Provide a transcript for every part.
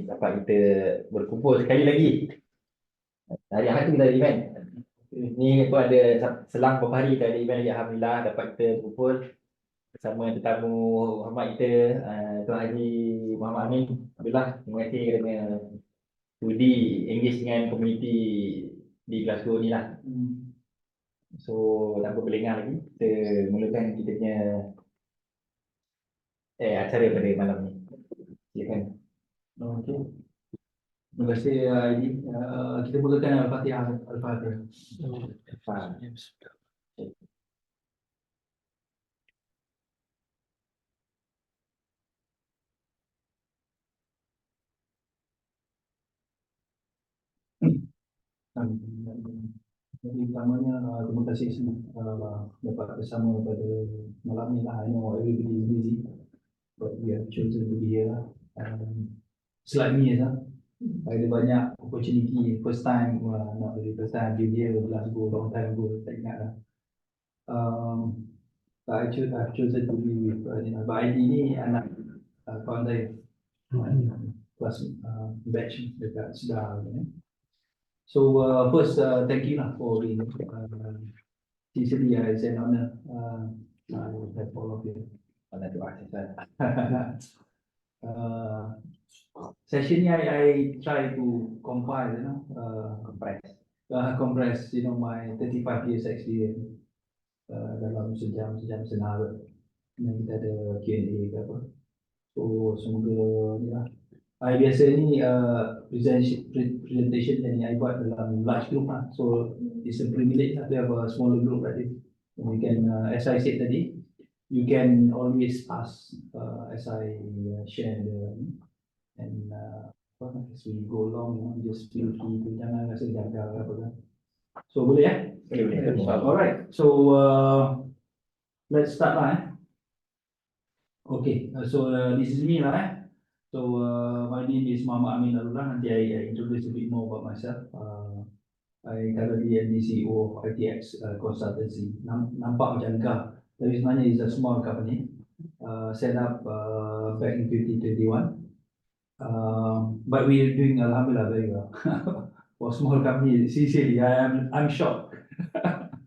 dapat kita berkumpul sekali lagi. Hari Ahad tu kita ada event. Ni pun ada selang beberapa hari kita ada event lagi. Alhamdulillah dapat kita berkumpul bersama tetamu hormat kita, Tuan Haji Muhammad Amin. Alhamdulillah, terima kasih kerana sudi engage dengan komuniti di Glasgow ni lah. So tanpa berlengah lagi, kita mulakan kita punya acara pada malam ni. Silakan. Okey. Terima kasih Aidi. Kita mulakan Al-Fatihah. Al-Fatihah. Jadi pertamanya terima kasih dapat bersama pada malam ni lah. I know everybody is busy, but we have chosen to be here. Selain ni ada banyak opportunity, first time, not really first time, been here Glasgow long time ago, tak ingat lah. I've chosen to be with Pak Aidi ni anak kawan saya, kelas batch dekat Sedar. So first, thank you lah for being sincerely, it's an honor to have all of you. Session ni I try to compile, compress, my 35 years experience dalam sejam setengah. Dan kita ada Q&A ke apa. So semoga ni lah. I biasa ni presentation yang I buat dalam large group lah. So it's a privilege lah to have a smaller group like this. We can, as I said tadi, you can always ask as I share and as we go along, just feel free to jangan rasa jaga apa kan. So boleh ya? Boleh. Alright. So let's start lah. Okay. So this is me lah. So my name is Muhammad Amin Alullah. Nanti I introduce a bit more about myself. I currently am the CEO of ITX Consultancy. Nampak macam gah, tapi sebenarnya is a small company. Set up back in 2021. But we are doing alhamdulillah very well. For small company, sincerely, I'm shocked.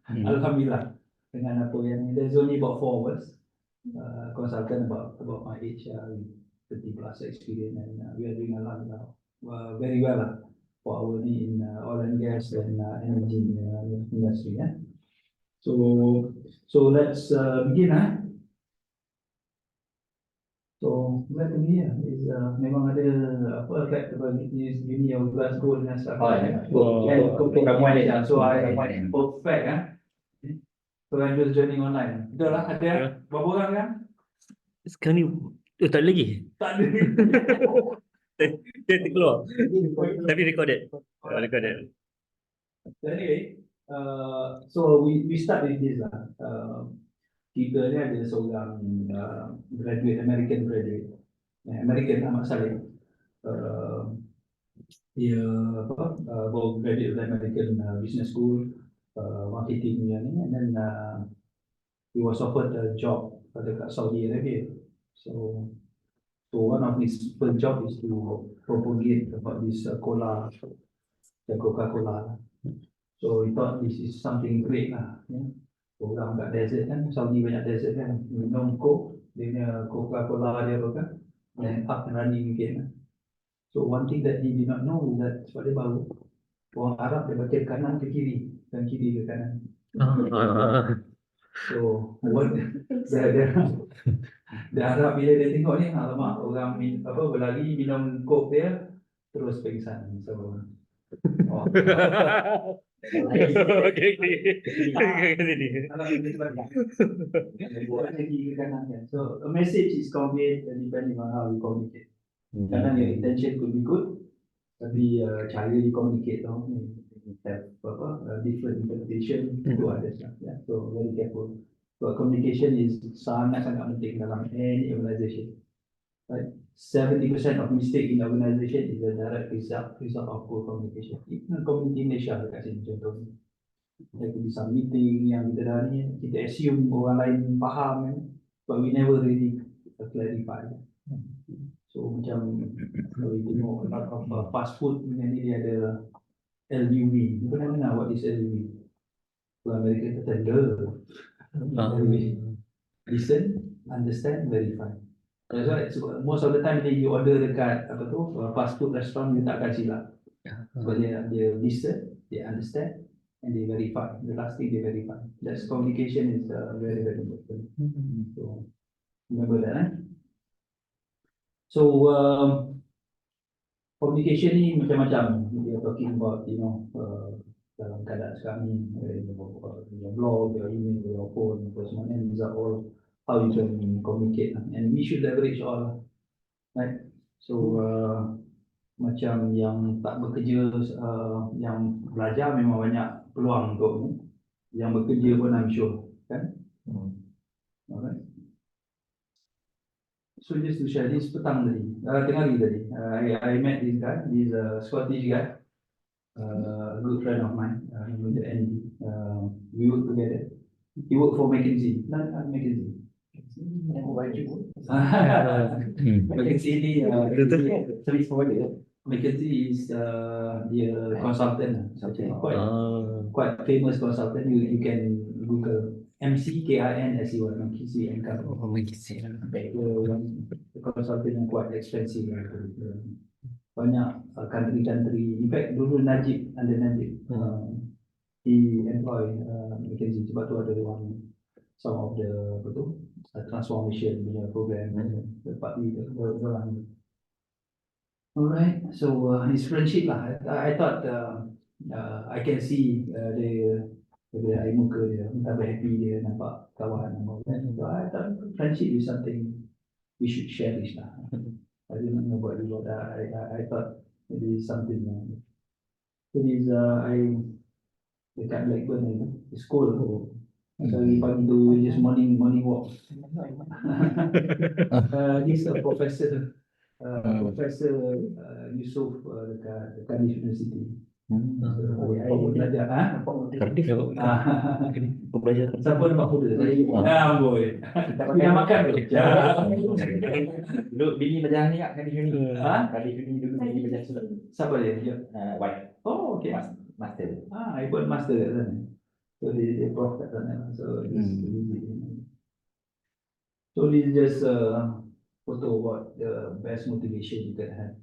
Alhamdulillah. Dengan apa yang there's only about 4 of us. Consultant about my age. 30 plus experience, and we are doing a lot very well for our need in oil and gas and energy industry. So let's begin. So let me is memang ada apa uni of Glasgow dengan stuff. Kamu ada, so I perfect So I'm just joining online. Betul lah, ada berapa orang kan? Sekarang ni tak ada lagi. Tak ada. Dia terkeluar. Tapi recorded. Anyway, so we start with this lah. Kita ni ada seorang American graduate. American Ahmad Saleh. Dia baru graduate dari American Business School, marketing ni, and then he was offered a job dekat Saudi Arabia. So one of his first job is to propagate about this cola, the Coca-Cola. So he thought this is something great lah. Orang kat desert kan, Saudi banyak desert kan, minum Coke, dia punya Coca-Cola dia kan, and up and running again. So one thing that he did not know is that sebab dia baru, orang Arab dia baca kanan ke kiri, dan kiri ke kanan. So what dia harap bila dia tengok ni, alamak, orang berlari minum Coke dia terus pingsan. So so a message is conveyed depending on how you communicate. Kadang your intention could be good, tapi cara you communicate have different interpretation to others. So very careful. So communication is sangat-sangat penting dalam any organization. Right? 70% of mistake in organization is a direct result of poor communication. Even community Malaysia dekat sini contohnya. There could be some meeting yang kita dah ni, kita assume orang lain faham, but we never really clarify. So macam kalau you tengok a lot of fast food punya ni dia ada LUV. You pernah dengar what is LUV? Kalau Amerika kata LUV. Listen, understand, verify. That's why most of the time you order dekat apa tu fast food restaurant dia takkan silap. Sebab dia listen, they understand, and they verify. The last thing they verify. That's communication is very very important. So remember that. So communication ni macam-macam. We are talking about dalam keadaan sekarang ni, your blog, your email, your phone, apa semua ni, these are all how you can communicate, and we should leverage all, right? So macam yang tak bekerja, yang belajar memang banyak peluang untuk ni. Yang bekerja pun I'm sure, kan? Alright. So just to share this petang tadi, tengah hari tadi, I met this guy, he's a Scottish guy, a good friend of mine, he was at Andy, we work together. He worked for McKinsey, not McKinsey. McKinsey ni service provider. McKinsey is dia consultant, quite famous consultant. You can Google McKinsey McKinsey and Company. The consultant yang quite expensive. Banyak country. In fact, dulu Najib, under Najib, he employ McKinsey sebab tu ada some of the transformation punya program dapat orang. Alright, so his friendship lah. I thought I can see dia air muka dia, betapa happy dia nampak kawan. So I thought friendship is something we should cherish lah. I didn't know about it, but I thought it is something. It is dekat Blackburn ni, it's cold. So pagi tu just morning walk. He's a professor. Professor Yusof dekat Cardiff University. I belajar. Cardiff belajar. Siapa nampak muda tadi? Boy. Kita dah makan ke? Dulu bini belajar ni kat Cardiff Uni. Cardiff Uni dulu bini belajar surat. Siapa dia? Wife. Oh, okay. Master. I put master kat sana. So dia prof kat sana. So this just photo about the best motivation you can have.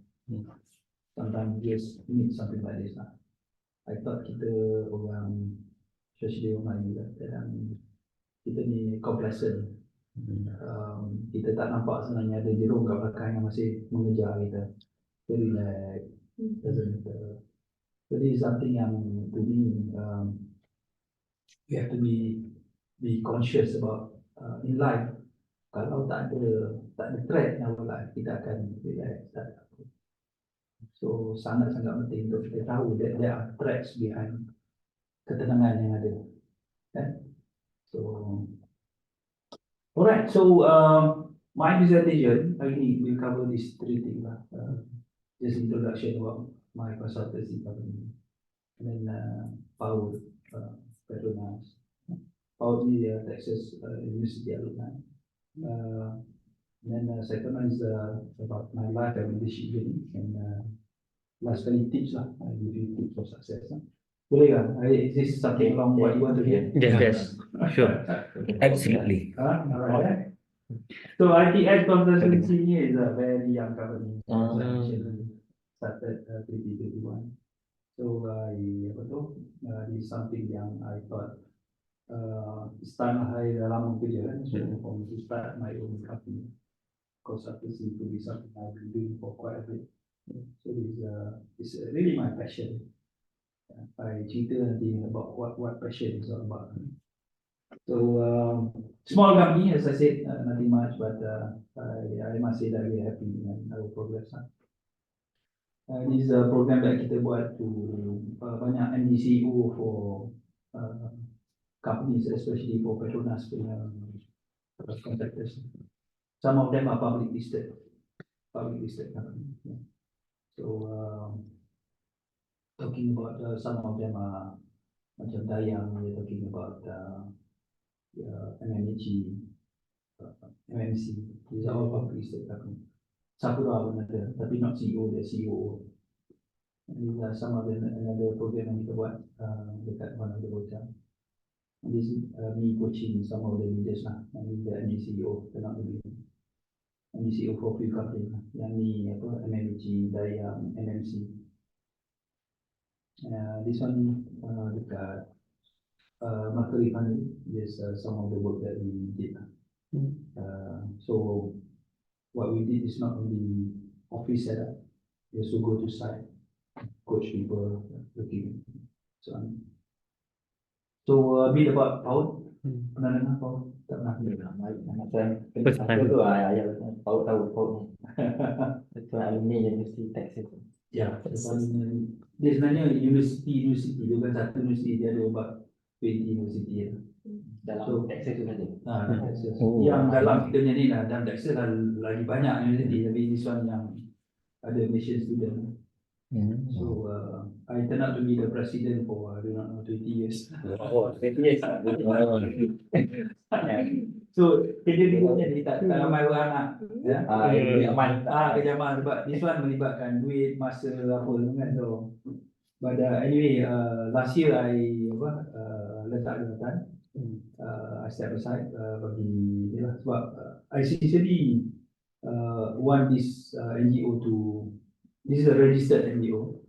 Sometimes you just need something like this. I thought kita orang, especially orang Melayu, kadang kita ni complacent. Kita tak nampak sebenarnya ada jerung kat belakang yang masih mengejar kita. Kita relax, doesn't matter. So this is something yang to me, we have to be conscious about in life. Kalau tak ada threat in our life, kita akan relax. So sangat-sangat penting untuk kita tahu that there are threats behind ketenangan yang ada. So alright, so my presentation hari ni will cover these three things lah. Just introduction about my consultancy company, and then Paul Petronas. Paul ni dia Texas University alumni. Then second one is about my life and leadership journey, and last kali tips lah, I give you tips for success. Boleh kan? Is this something along what you want to hear? Yes, sure, absolutely. Alright. So ITX consultancy ni is a very young company. Started 2021. So this is something yang I thought it's time I dah lama kerja kan, so for me to start my own company. Consultancy to be something I've been doing for quite a bit. So it's really my passion. I cerita nanti about what passion is all about. So small company, as I said, nothing much, but I must say that we're happy and our progress. This is a program that kita buat to banyak MD/CEO for companies, especially for Petronas punya contractors. Some of them are public listed companies. So talking about some of them are macam Dayang, we're talking about MMHE, MMC. These are all public listed companies. Sapura pun ada, tapi not CEO, dia CEO. These are some of the another program yang kita buat dekat One of the Hotel. This is me coaching some of the leaders lah. Yang ni the CEO, kena lebih. CEO for few company lah. Yang ni apa, MMG, Dayang, MMC. This one dekat Mercury Fund, yes, some of the work that we did. So what we did is not only office setup, we also go to site, coach people, looking so on. So a bit about PAUD. Pernah dengar PAUD? Tak pernah. First time. Itu ayah tahu itu alumni University Texas. Ya, dia sebenarnya university dia bukan satu university, dia ada about 20 university ya. Dalam Texas tu saja. Texas. Oh. Yang dalam kita ni lah, dalam Texas lagi banyak university, tapi this one yang ada Malaysian student. So I turned out to be the president for I don't know 20 years. Oh, 20 years. So kerja dia ni tak ramai orang nak. Ya. Lebih aman. Kejaman sebab this one melibatkan duit, masa apa kan so. But anyway, last year I letak jabatan. I step aside bagi ni lah sebab I sincerely want this NGO to, this is a registered NGO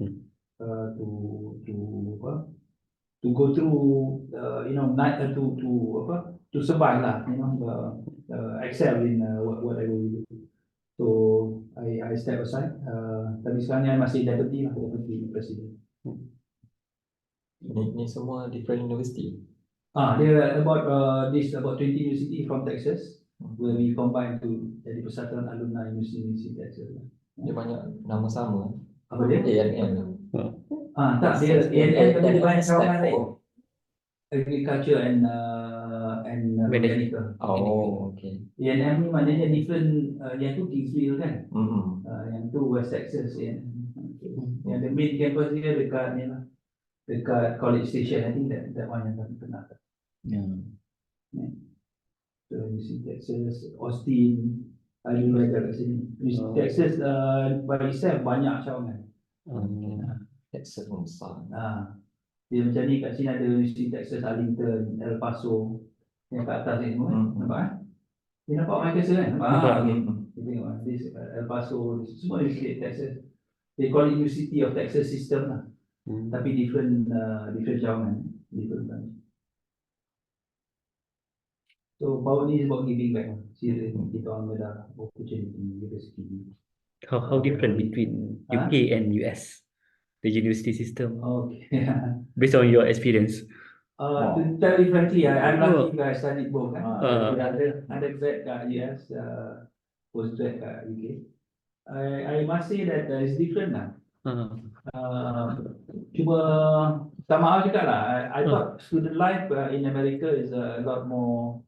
to go through to survive lah, excel in whatever we do. So I step aside. Tapi sekarang ni I masih deputy president. Ini semua different university. Dia about 20 university from Texas, where we combine to jadi Persatuan Alumni University Texas. Dia banyak nama sama. Apa dia? ANM. Tak, dia ANM tapi dia banyak cawangan lain. Agriculture and mechanical. Oh, okay. ANM ni maknanya different, yang tu Kingsville kan? Yang tu West Texas ya. Yang the main campus dia dekat ni lah, dekat College Station. I think that one yang kami kenal. So UC Texas, Austin, I dulu belajar kat sini. UC Texas by itself banyak cawangan. Texas pun besar. Dia macam ni, kat sini ada UC Texas, Arlington, El Paso, yang kat atas ni semua. Nampak kan? Dia nampak Michael kan? Nampak. Okay. Kita tengok this El Paso, semua UC Texas. They call it University of Texas System lah. Tapi different cawangan, different branch. So PAUD ni is about giving back. Serius, kita orang ada opportunity, rezeki. How different between UK and US, the university system, Okay. based on your experience? To tell you frankly, I'm lucky I studied both. Undergrad kat US, postgrad kat UK. I must say that it's different lah. Cuma tak maaf juga lah. I thought student life in America is a lot more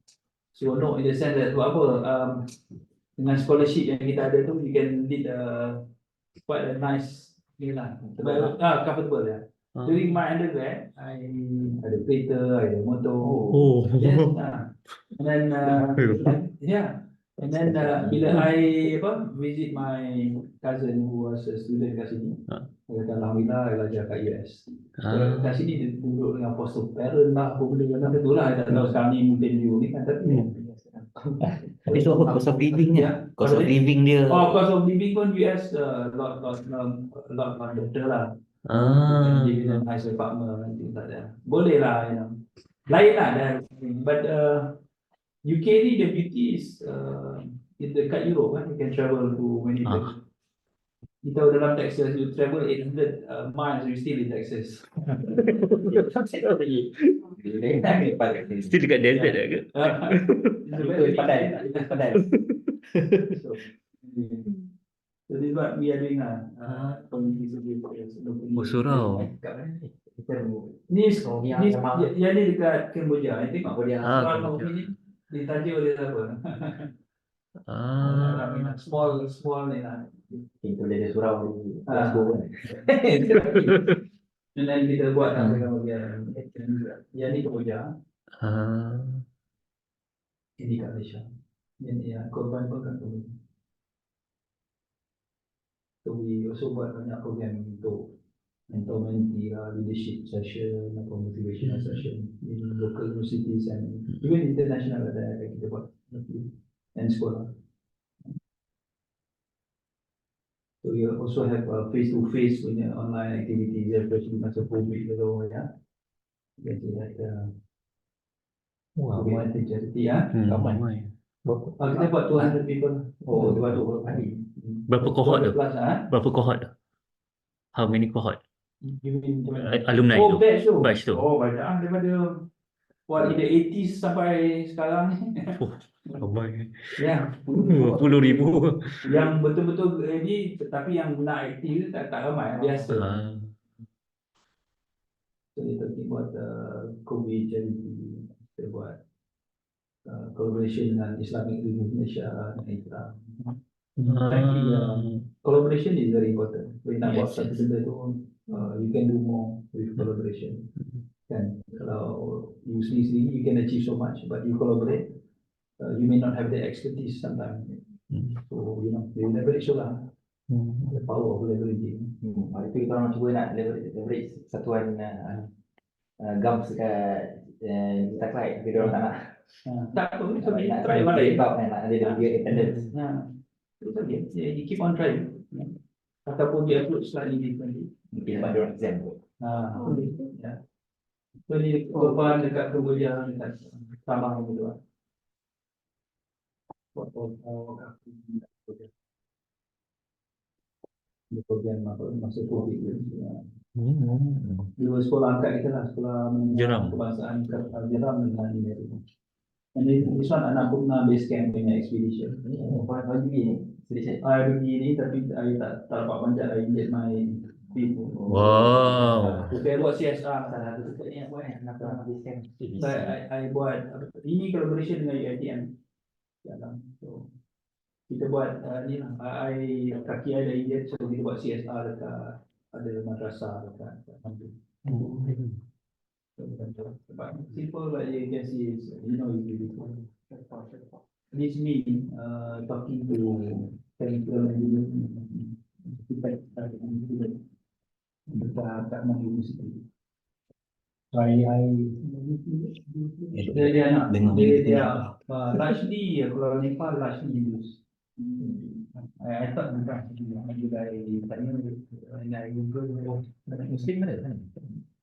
seronok in the sense that dengan scholarship yang kita ada tu, you can lead quite a nice ni lah, comfortable lah. During my undergrad, I ada kereta, I ada motor. Yes, and then and then bila I visit my cousin who was a student kat sini, alhamdulillah I belajar kat US. Kat sini dia duduk dengan foster parent lah, apa benda-benda tu lah. I tak tahu sekarang ni mungkin you ni kan, tapi Itu apa cost of living dia? Cost of living dia. cost of living pun US lot better lah. Give them nice apartment, things like that. Boleh lah, lain lah dan but UK ni the beauty is dekat Europe kan, you can travel to many places. Kita dalam Texas, you travel 800 miles, you still in Texas. Still dekat desert ke? Padai. So this is what we are doing lah. Surau. Ni yang ni dekat Cambodia. I think Cambodia. ni ditajuk oleh siapa? Small ni lah. Itu dia surau di Glasgow. And then kita buat Cambodia. Yang ni Cambodia. Ini kat Malaysia. Ini korban pun kat Cambodia. So we also buat banyak program untuk mentor mentee lah, leadership session atau motivational session in local universities and even international ada kita buat and sekolah. So we also have face-to-face punya online activities, especially masa COVID gitu ya. Jadi ada Wah, COVID charity ya. Ramai. Kita buat 200 people. Oh, 200 hari. Berapa cohort tu? 200 plus ah. Berapa cohort tu? How many cohort? You mean macam mana? Alumni Oh, tu? batch tu. Batch tu. Oh, banyak ah, daripada what in the 80s sampai sekarang ni. Ramai. Ya. 20,000. Yang betul-betul ready tetapi yang nak aktif tak ramai, biasa. So kita buat COVID charity, kita buat collaboration dengan Islamic Relief Malaysia dan Islam. Collaboration is very important. When nak buat satu benda tu, you can do more with collaboration. Kan? Kalau you sendiri you can achieve so much, but you collaborate, you may not have the expertise sometimes. So you know, you leverage lah. The power of leveraging. Itu kita orang cuba nak leverage satuan GAMS dekat kita client, tapi dia orang tak nak. Tak apa, it's okay. Nak Try one day. nak ada dia attendance. It's okay. You keep on trying. Ataupun dia approach slightly differently. Mungkin sebab dia orang exam tu. Ya. So ni korban dekat kemudian dekat sama gitu lah. Di program apa masa COVID tu. Dua sekolah angkat kita lah, sekolah Jeram. kebangsaan Jeram dengan ini. And this one anak pernah base camp punya expedition. Apa ni? Sedikit. I pergi ni tapi I tak dapat panjat. I get my people. Wow. Saya buat CSR. Salah satu tu ni apa nak habis kan. I buat ini collaboration dengan UiTM. So kita buat ni lah. Kaki I dari India, so kita buat CSR dekat ada madrasah dekat Bandung. Sebab simple like you can see is, you know, it's beautiful. This me talking to technical engineering dekat university. Dia largely kalau Nepal largely use. I thought bukan juga tanya I Google Muslim ada kan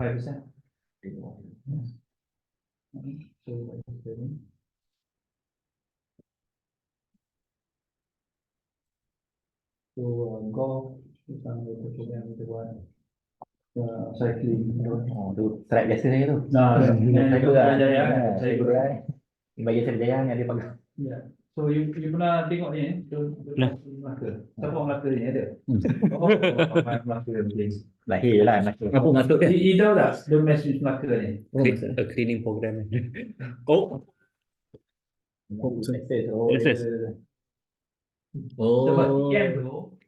5%. So golf tentang program kita buat cycling. Oh, tu track biasa saya tu. Saya berjaya. Saya berjaya. Bagi saya berjaya yang dia pakai. Ya. So you pernah tengok ni? Nah. Melaka. Siapa orang Melaka ni ada? Oh, Melaka mungkin. Lahir lah nak. Apa maksud dia? You tahu tak? Don't mess with Melaka ni. A cleaning program. Oh. Yes. Sebab Oh. PM tu,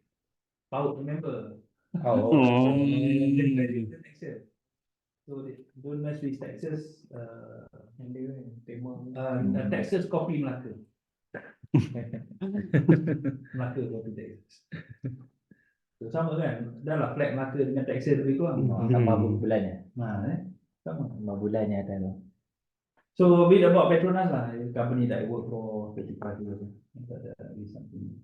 PAUD member. Oh. Texas. So don't mess with Texas. Texas Coffee Melaka. Melaka Coffee Texas. So, sama kan? Dah lah flag Melaka dengan Texas lebih kurang. Sama bulannya. Sama. 5 bulannya ada tu. So a bit about Petronas lah. Company that I work for 35 years. Ada something.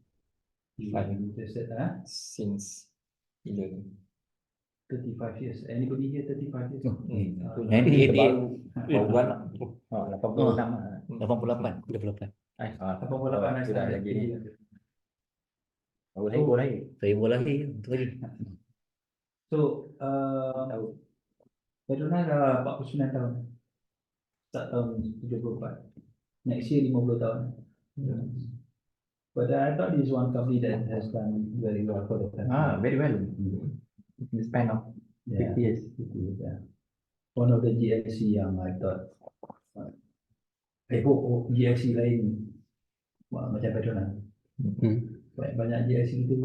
Interested lah. Since 11. 35 years. Anybody here 35 years? 1988. Baru bulan lah. 86 lah. 88. 88. 88 sudah lagi ni. Baru lahir. Saya baru lahir. Betul lagi. So Petronas dah 49 tahun. Start tahun 74. Next year 50 tahun. But I thought this is one company that has done very well for the country. Very well. In the span of 50 years. Yeah. One of the GLC yang I thought I hope GLC lain macam Petronas. Banyak GLC itu.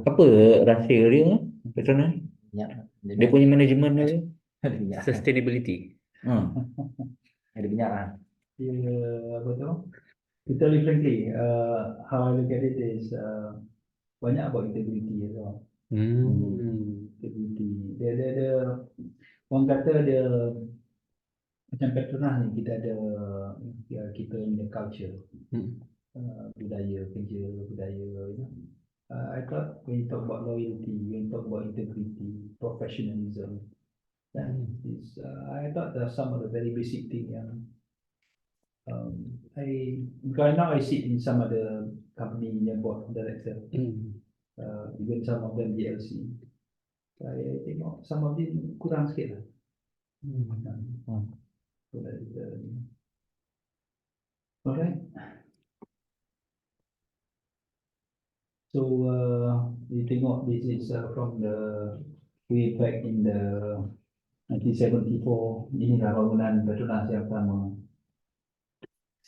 Apa rahsia dia? Petronas? Dia punya manajemen dia sustainability. Ada minyak lah. Apa tu? To tell you frankly, how I look at it is banyak about integrity as well. Integrity. Dia orang kata dia macam Petronas ni kita ada kita punya culture, budaya kerja, budaya I thought when you talk about loyalty, when you talk about integrity, professionalism, is I thought there are some of the very basic thing yang because now I sit in some of the company yang board director, even some of them DLC. Saya tengok some of them kurang sikit lah. Alright. So you tengok this is from the way back in the 1974. Inilah bangunan Petronas yang pertama.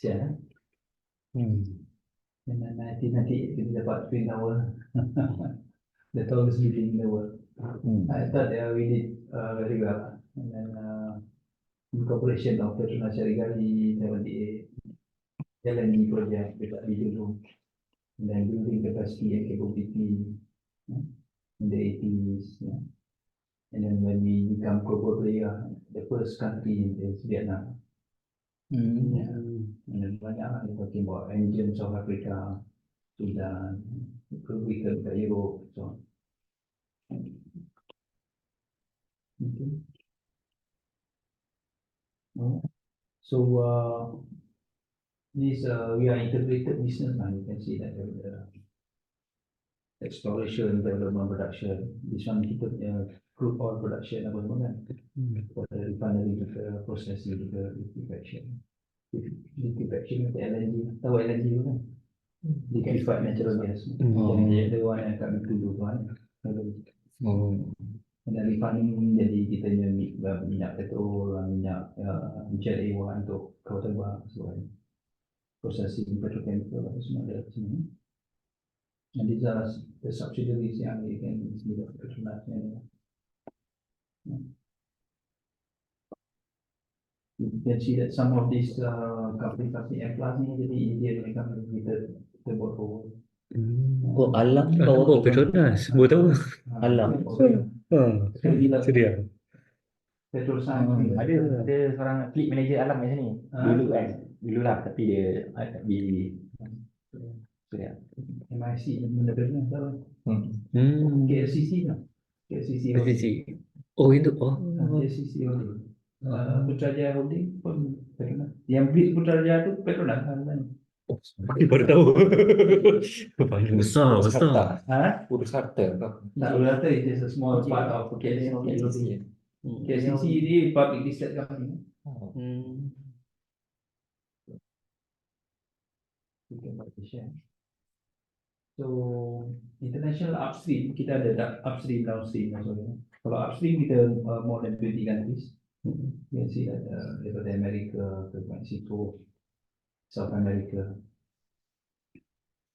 Siap. And then 1998 kita dapat Twin Tower. The tallest building in the world. I thought we did very well. And then incorporation of Petronas Syarigali 78, LNG project dekat di dulu. And then building capacity and capability in the 80s. And then when we become global player, the first country is Vietnam. And then banyak lah talking about engine South Africa, Sudan, Republic of Europe, so on. Okay. So this we are integrated business now. You can see that the exploration, development, production. This one kita punya crude oil production apa semua kan. For the refinery, the processing, the liquefaction. Liquefaction untuk LNG. Tahu LNG tu kan? Liquefied natural gas. Yang the one yang kat Bintulu tu kan. Dan refining jadi kita punya minyak petrol, minyak jet A1 untuk kapal terbang sebagainya. Processing petrochemical apa semua ada sini. And these are the subsidiaries yang you can see the Petronas ni. You can see that some of these company F-class ni jadi Indian company kita buat forward. Oh, Alam bawa Petronas. Baru tahu. Alam. Sedia. Petrosan Ada seorang fleet manager Alam kat sini. Dulu kan. Dulu lah tapi dia di Suria. MIC benda Petronas tahu. KLCC lah. KLCC. Oh itu. KLCC Holding. Putrajaya Holding pun Petronas. Yang beli Putrajaya tu Petronas kan. Oh, baru tahu. Besar. Urus harta. Tak berkata it is a small part of KLCC. KLCC ni public listed company. So international upstream kita ada upstream downstream maksudnya. Kalau upstream kita more than 20 countries. You can see that daripada Amerika ke Mexico, South America,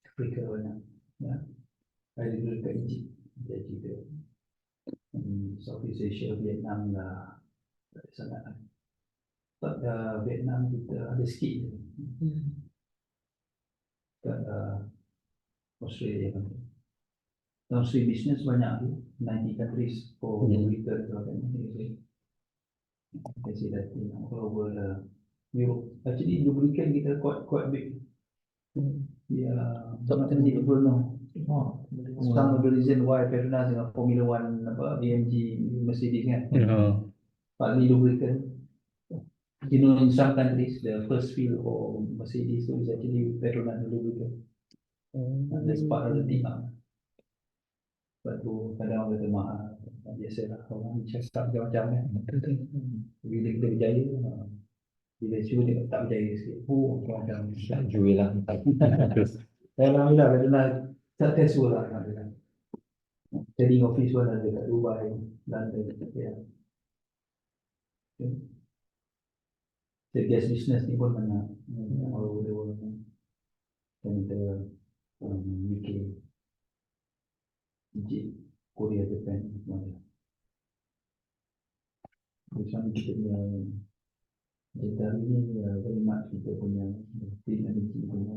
Africa banyak. Ya. Ada juga ke Egypt, juga. Southeast Asia, Vietnam lah, sangat. But Vietnam kita ada sikit. Australia kan. Downstream business banyak tu, 90 countries for lubricant tu kan. I see that all over Europe. Actually lubricant kita quite big. Yeah, something people know. Some of the reason why Petronas dengan Formula One BMG Mercedes kan. Partly lubricant. You know, in some countries the first field for Mercedes is actually Petronas lubricant. And that's part of the thing. Sebab tu kadang orang kata mahal. Biasalah orang cakap macam-macam kan. Bila kita berjaya, bila cuba dia tak berjaya sikit. Macam-macam. Jual lah. Alhamdulillah, Petronas successful lah. Trading office pun ada kat Dubai, London. The gas business ni pun banyak. All over the world. And UK, Egypt, Korea, Japan, semua. Macam kita punya data ini very much kita punya clean energy punya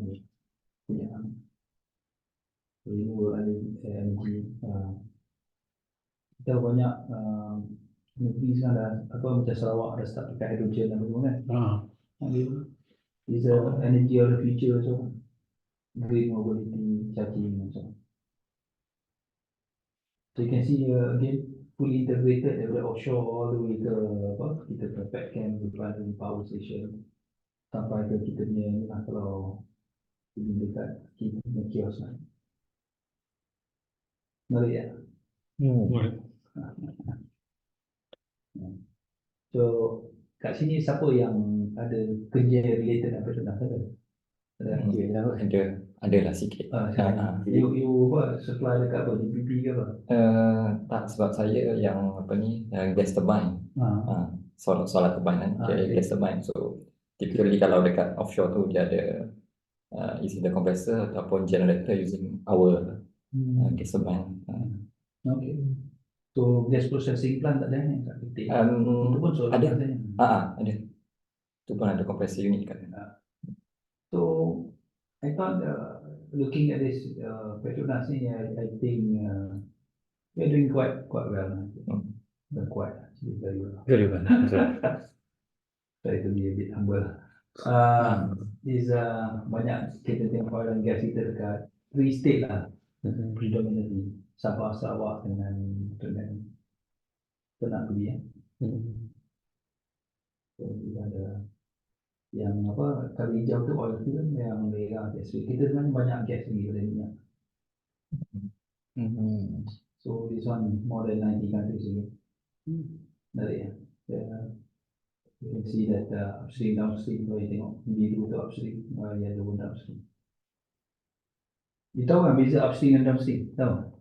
renewable energy. Kita banyak negeri sekarang dah apa macam Sarawak dah start pakai hydrogen dan semua kan. Is a energy of the future so green mobility charging macam. So you can see again fully integrated daripada offshore all the way ke apa kita ke petchem, refinery, power station sampai ke kita punya ni lah kalau pergi dekat kita punya kios lah. Menarik ya? So kat sini siapa yang ada kerja related dengan Petronas ada? Ada lah sikit. You apa supply dekat apa GPP ke apa? Tak, sebab saya yang apa ni gas turbine. Solar turbine kan, gas turbine. So typically kalau dekat offshore tu dia ada isi the compressor ataupun generator using our gas turbine. Okay. So gas processing plant tak ada ni kat PT? Itu pun solar ada. katanya. Ada. Itu pun ada compressor unit kat. So I thought looking at this Petronas ni, I think we're doing quite well. We're quite actually very well. Very well. Try to be a bit humble. Is banyak kita tengok oil and gas kita dekat three state lah, predominantly Sabah, Sarawak dengan Perak ya. So kita ada yang apa kali hijau tu oil field, yang merah gas field. Kita sebenarnya banyak gas lagi daripada minyak. So this one more than 90 countries again. Dari you can see that upstream, downstream. Kalau you tengok biru tu upstream, yellow pun downstream. You tahu kan beza upstream dan downstream? Tahu?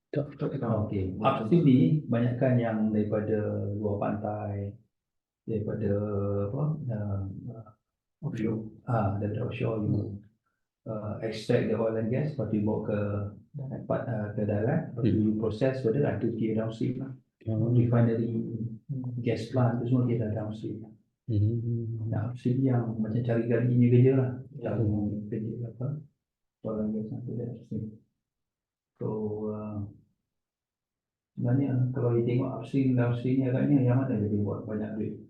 Okay. Upstream ni banyakkan yang daripada luar pantai, daripada apa? Offshore. Daripada offshore you extract the oil and gas, lepas tu you bawa ke darat, lepas tu you process, further lah tu kira downstream lah. Refinery, gas plant tu semua kira downstream. Nah, upstream yang macam cari galinya kerja lah, cari kerja apa, oil and gas tu upstream. So sebenarnya kalau you tengok upstream downstream ni agaknya yang mana lebih buat banyak duit?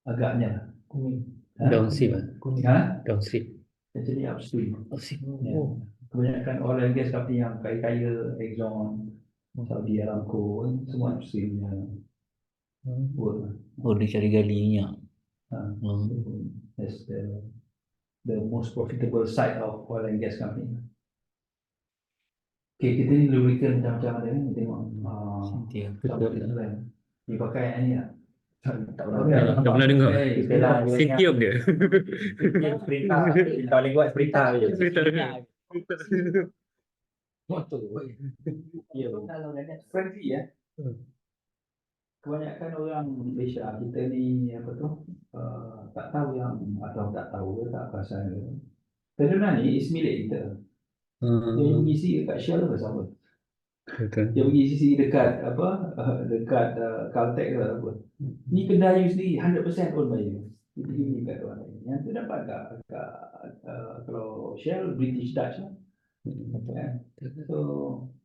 Agaknya Downstream. Downstream. Actually upstream. Oh. Kebanyakan oil and gas company yang kaya-kaya, Exxon, Saudi Aramco, semua upstreamnya work. Dia cari gali minyak. That's the most profitable side of oil and gas company. Okay, kita ni lubricant macam-macam ada ni, tengok. Dia pakai yang ni tak? Tak Tak pernah dengar. Sintium dia. Perintah. Kita boleh buat perintah je. Motor. Ya, kalau friendly ya. Kebanyakan orang Malaysia kita ni apa tu tak tahu yang atau tak tahu tak pasal Petronas ni is milik kita. Yang isi dekat Shell tu sama. Yang pergi isi dekat apa dekat Caltex ke apa. Ni kedai you sendiri 100% own by you. Itu ni kat orang lain. Yang tu dapat kat kalau Shell British Dutch lah. So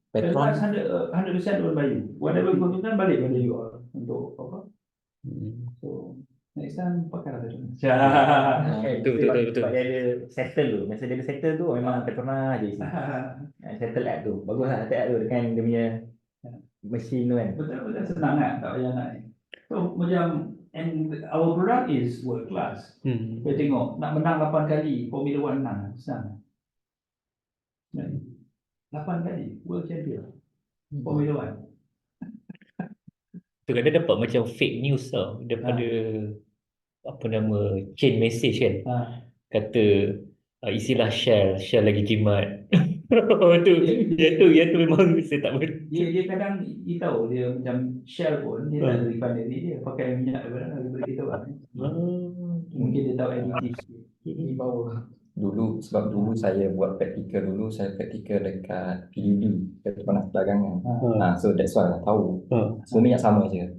Petronas 100% own by you. Whatever goes on balik pada you all untuk apa. So next time pakai lah Petronas. Betul. Sebab dia ada settle tu. Masa dia ada settle tu memang Petronas je isi. Settle app tu. Bagus lah settle app tu dengan dia punya mesin tu kan. Betul senang kan, tak payah nak. So macam and our product is world class. Kita tengok nak menang 8 kali Formula 1 menang senang. 8 kali world champion Formula 1. Tu kan dia dapat macam fake news tau daripada apa nama chain message kan. Kata isilah Shell lagi jimat. Yang tu memang saya tak boleh. Dia kadang dia tahu dia macam Shell pun dia tak ada refinery dia pakai minyak daripada kita kan. Mungkin dia tahu additif di bawah. Sebab dulu saya buat praktikal dekat PUB, Petronas Dagangan. So that's why I tahu. So minyak sama je.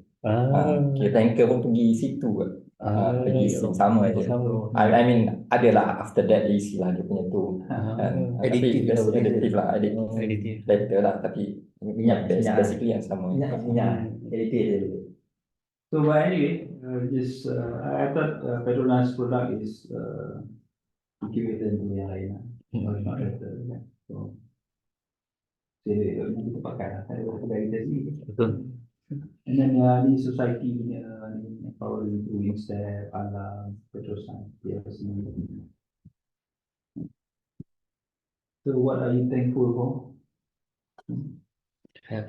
Tanker pun pergi situ. pergi sama je. sama. I mean adalah after that dia isi lah dia punya tu. Dan, Editif tapi editif lah, Editif. later lah, tapi Minyak, basically yang sama. minyak, edit je. So but anyway, I thought Petronas product is equivalent to yang lain lah. Or if not better. Kan? So, jadi kita pakai lah. Ada kedai kita sini. Betul. And then di society punya ni power into Instep, Alam, Petrosan, PLC. So what are you thankful for? Have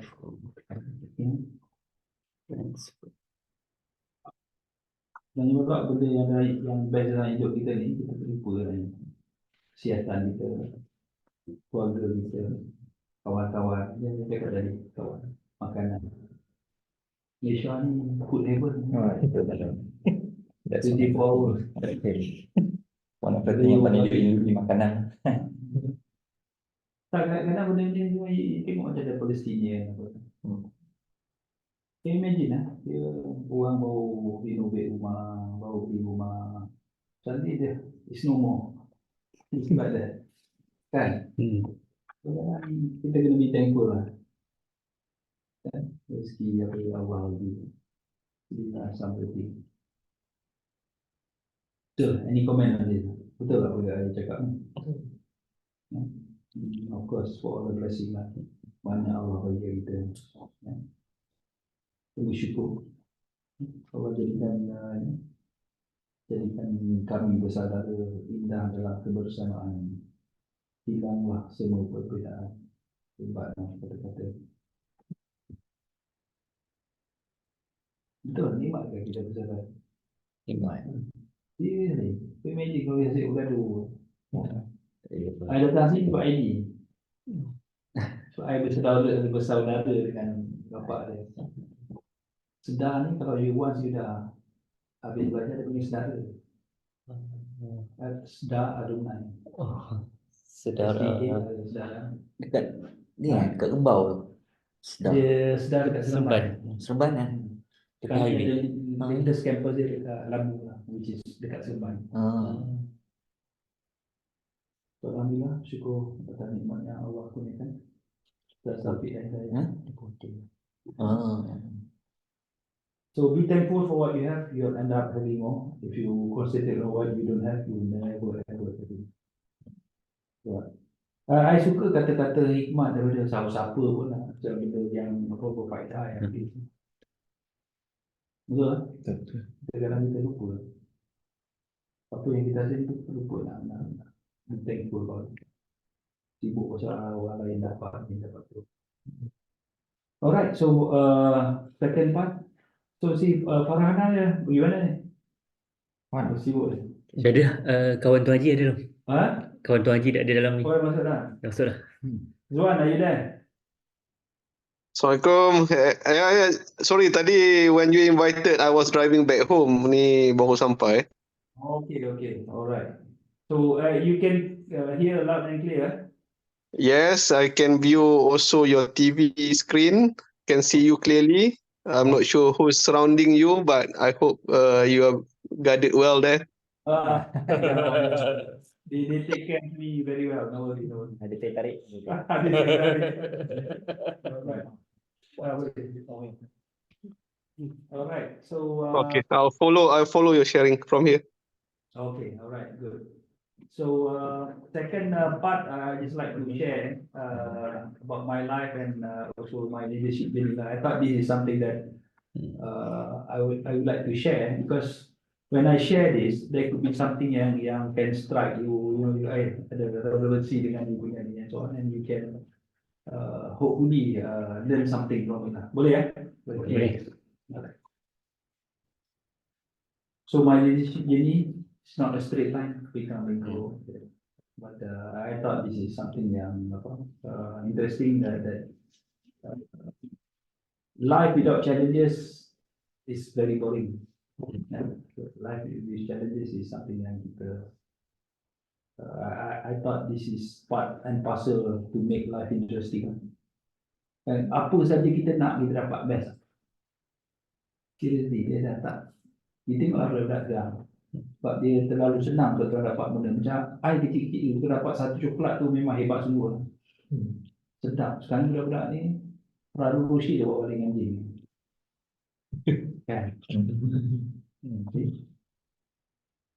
friends. Dan juga benda yang ada yang best dalam hidup kita ni, kita terlupa lah ni. Kesihatan kita, keluarga kita, kawan-kawan, yang saya cakap tadi, kawan, makanan. Malaysia ni food heaven. That's 24 hours. one of the thing yang paling dirindu di makanan. Tak, kadang-kadang benda ni semua tengok macam ada Palestina apa. Can you imagine lah, dia orang baru renovate rumah, baru beli rumah. Suddenly dia, it's no more. It's like that. Kan? Kadang-kadang kita kena be thankful lah. Kan? Rezeki apa Allah bagi. Bila somebody. Betul, any comment on this? Betul tak boleh saya cakap ni? Of course, for all the blessing lah. Banyak Allah bagi kita. Bersyukur. Allah jadikan kami bersaudara indah dalam kebersamaan. Hilanglah semua perbezaan. Hebatlah kata-kata. Betul, nikmat ke kita bersaudara? Nikmat. Really? Imagine kalau biasa bergaduh. I datang sini buat ID. So, I bersaudara dengan bapa dia. Sedar ni kalau once you dah habis belajar dia punya saudara. Sedar adunan. Saudara. Saudara. Dekat ni dekat Rembau tu. Sedap. Dia sedar dekat Seremban. Seremban kan? Dekat Kami highway. ada latest campus dia dekat Labu lah, which is dekat Seremban. So, alhamdulillah, syukur atas nikmat yang Allah kurniakan. Dan Syafiq dan saya. So be thankful for what you have. You'll end up having more. If you concentrate on what you don't have, you will never ever have it. So, I suka kata-kata hikmat daripada siapa-siapa pun lah. Macam benda yang berfaedah yang betul lah. Kadang-kadang kita lupa. Apa yang kita rasa kita lupa nak be thankful about it. Sibuk pasal orang lain dapat, ni dapat tu. Alright, so second part. So si Farhana ya, bagaimana ni? Mana sibuk ni? Dah ada kawan Tuan Haji ada belum? Ha? Kawan Tuan Haji dah ada dalam ni. Kau masuk dah? Dah masuk dah. Zuan, are you there? Assalamualaikum. Ya, sorry tadi when you invited I was driving back home ni baru sampai. Okay. Alright. So you can hear loud and clear. Yes, I can view also your TV screen. Can see you clearly. I'm not sure who's surrounding you, but I hope you are guarded well there. They take care of me very well. No worry. Ada teh tarik. Alright. So Okay, I'll follow your sharing from here. okay. Alright. Good. So second part, I just like to share about my life and also my leadership journey. I thought this is something that I would like to share because when I share this, there could be something yang can strike you. You ada relevansi dengan you punya ni and so on, and you can hopefully learn something from it. Boleh ya? Boleh. Alright. So my leadership journey. It's not a straight line, we can go. But I thought this is something yang interesting that life without challenges is very boring. Life with challenges is something yang kita. I thought this is part and parcel to make life interesting. Dan apa saja kita nak, kita dapat best. Seriously, dia dah tak Dia tengok budak-budak gang. Sebab dia terlalu senang untuk dapat benda. Macam I kecil-kecil tu dapat satu coklat tu memang hebat sungguh. Sedap. Sekarang budak-budak ni terlalu rushid dia bawa balik anjing. Kan? Okay.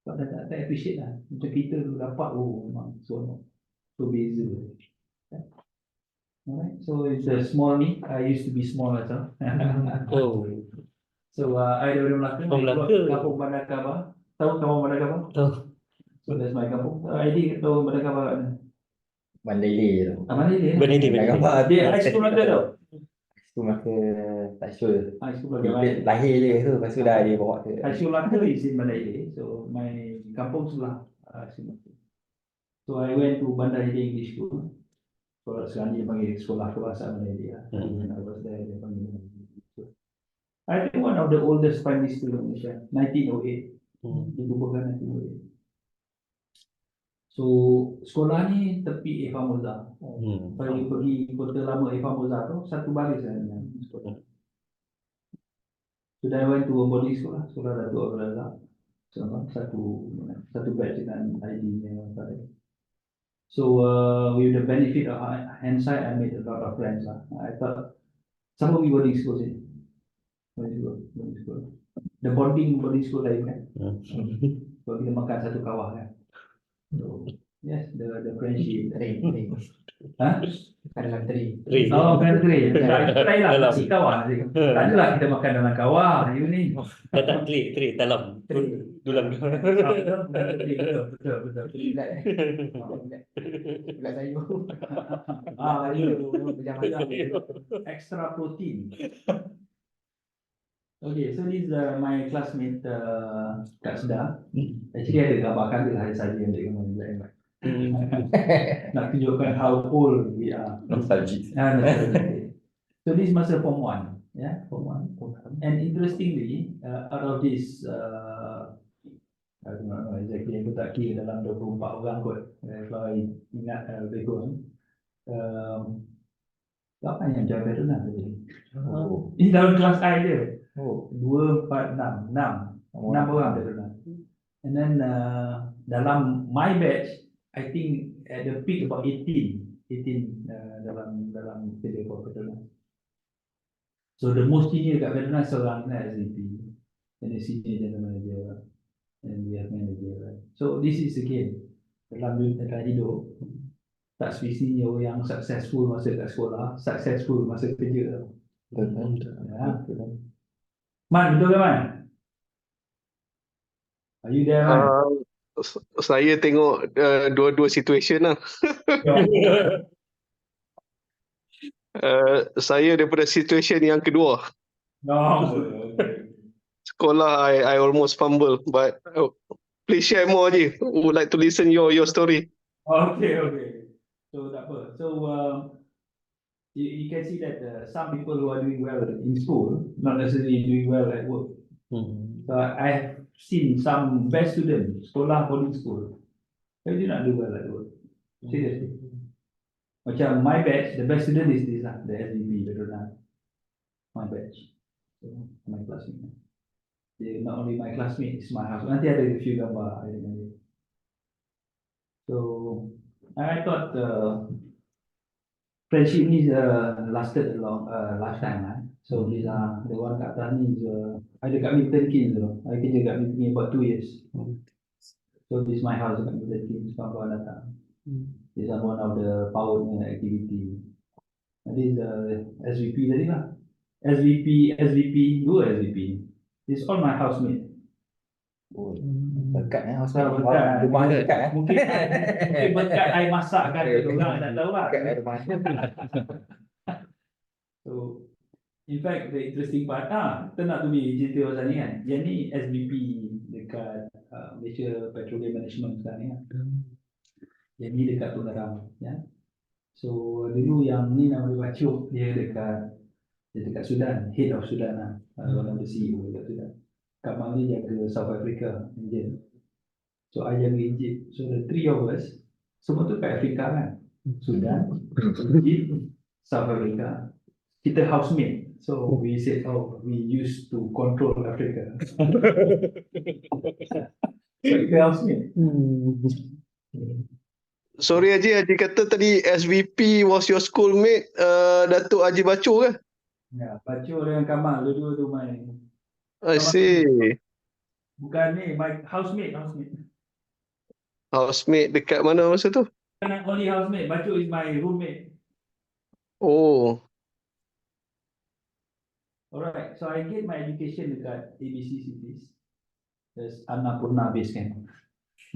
Sebab dah tak appreciate lah. Macam kita dulu dapat, memang so beza. Alright, so it's a small ni. I used to be small as well. Oh, So I dari Melaka. Orang Melaka. Kampung Bandar Kabah. Tahu kampung Bandar Kabah? tahu. So that's my kampung. ID tahu Bandar Kabah kat mana? Mandai tu. Mana dia? Benda ni, benda ni. Gambar Dia high school Melaka tau. Itu maka tak sure. High school Dia Melaka. lahir je tu, lepas tu dah dia bawa ke. High school Melaka is in Malay. So my kampung sebelah. So I went to Bandar Hiding English School. Sekolah sekarang dia panggil sekolah kebahasaan Malaysia. I was there, dia panggil. I think one of the oldest primary school in Malaysia, 1908. Dibubuhkan 1908. So sekolah ni tepi Eva Moza. Kalau you pergi kota lama Eva Moza tu, satu baris lah dengan sekolah. So then I went to a boarding school lah, sekolah Datuk Abdul Razak. So, satu batch dengan ID yang pada. So with the benefit of hindsight, I made a lot of friends lah. I thought some of you boarding schools ni. Boarding school. The boarding school lain kan. Kalau kita makan satu kawah kan. So yes, the friendship. Ha? Dalam teri. Oh, kan teri. Try lah Dalam. nasi kawah. Tak adalah kita makan dalam kawah. You ni. Tak terik dalam. Dulang. Betul. Bulat sayur. You Macam-macam. extra protein. Okay, so this is my classmate Kak Sedar. Actually ada gambar kami lah saja yang dia gambar. Nak tunjukkan how old we are. Nostalgic. So this masa form 1, yeah, form 1. And interestingly, out of this, I don't know exactly, aku tak kira dalam 24 orang kot. Kalau I ingat lebih kurang. 8 yang jaga renang tadi. Ini dalam kelas I dia. 2, 4, 6. 6 orang jaga renang. And then dalam my batch, I think at the peak about 18 dalam kerja veteran. So the most senior kat veteran seorang kan SVP, and the senior general manager, and we have manager. Right? So this is again dalam hidup tak spesinya yang successful masa kat sekolah, successful masa kerja. Ya. Man, betul ke Man? Are you there, Man? Saya tengok dua-dua situation lah. Saya daripada situation yang kedua. No. Okay. Sekolah I almost fumble, but please share more je. Would like to listen your story. Okay. So tak apa. So you can see that some people who are doing well in school, not necessarily doing well at work. So I have seen some best students, sekolah boarding school, they do not do well at work. Seriously. Macam my batch, the best student is this lah, the SBB, my batch. So my classmate. They not only my classmate, it's my house. Nanti ada a few gambar. So I thought friendship ni lasted a long lifetime lah. So these are the one kat atas ni I dekat Milton Keynes tu. I kerja kat Milton Keynes about 2 years. So this is my house kat Milton Keynes, kawan-kawan datang. This is one of the power activity. And this is SVP tadi lah. SVP, dua SVP. This is all my housemate. Dekat Betul, dekat. rumah dekat Mungkin berkat I masak kan, orang tak tahu lah. dekat rumah. So, in fact, the interesting part, kita nak tu ni cerita pasal ni kan. Yang ni SVP dekat Malaysia Petroleum Management sekarang ni kan. Yang ni dekat Tunarang, ya. So, dulu yang ni nama dia Bacuk, dia dekat Sudan, head of Sudan lah. One of the CEO dekat Sudan. Kak Mali jaga South Africa, Indian. So, I jaga Egypt. So, the three of us, semua tu kat Afrika kan. Sudan, Egypt, South Africa. Kita housemate. So we said, oh, we used to control Africa. So it helps me. Sorry Haji, Haji kata tadi SVP was your schoolmate, Datuk Haji Bacu ke? Ya, Bacu dengan Kamal, dua-dua tu main. I see. Bukan ni, my housemate. Housemate dekat mana masa tu? Bukan only housemate, Bacu is my roommate. Oh, Alright, so I get my education dekat ABC Cities. There's Annapurna Base Camp.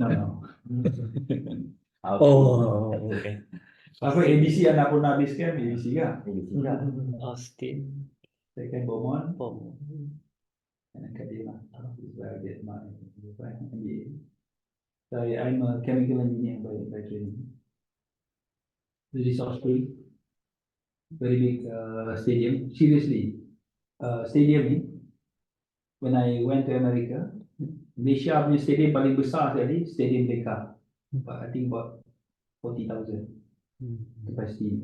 No. Oh, okay. Apa ABC Annapurna Base Camp, ABC kan? Austin. Second Beaumont, Oh. and then Kadima. This is where I get my MBA. So I'm a chemical engineer by training. The resource spring, very big stadium. Seriously, stadium ni, when I went to America, Malaysia punya stadium paling besar sekali, Stadium Becca. But I think about 40,000 capacity.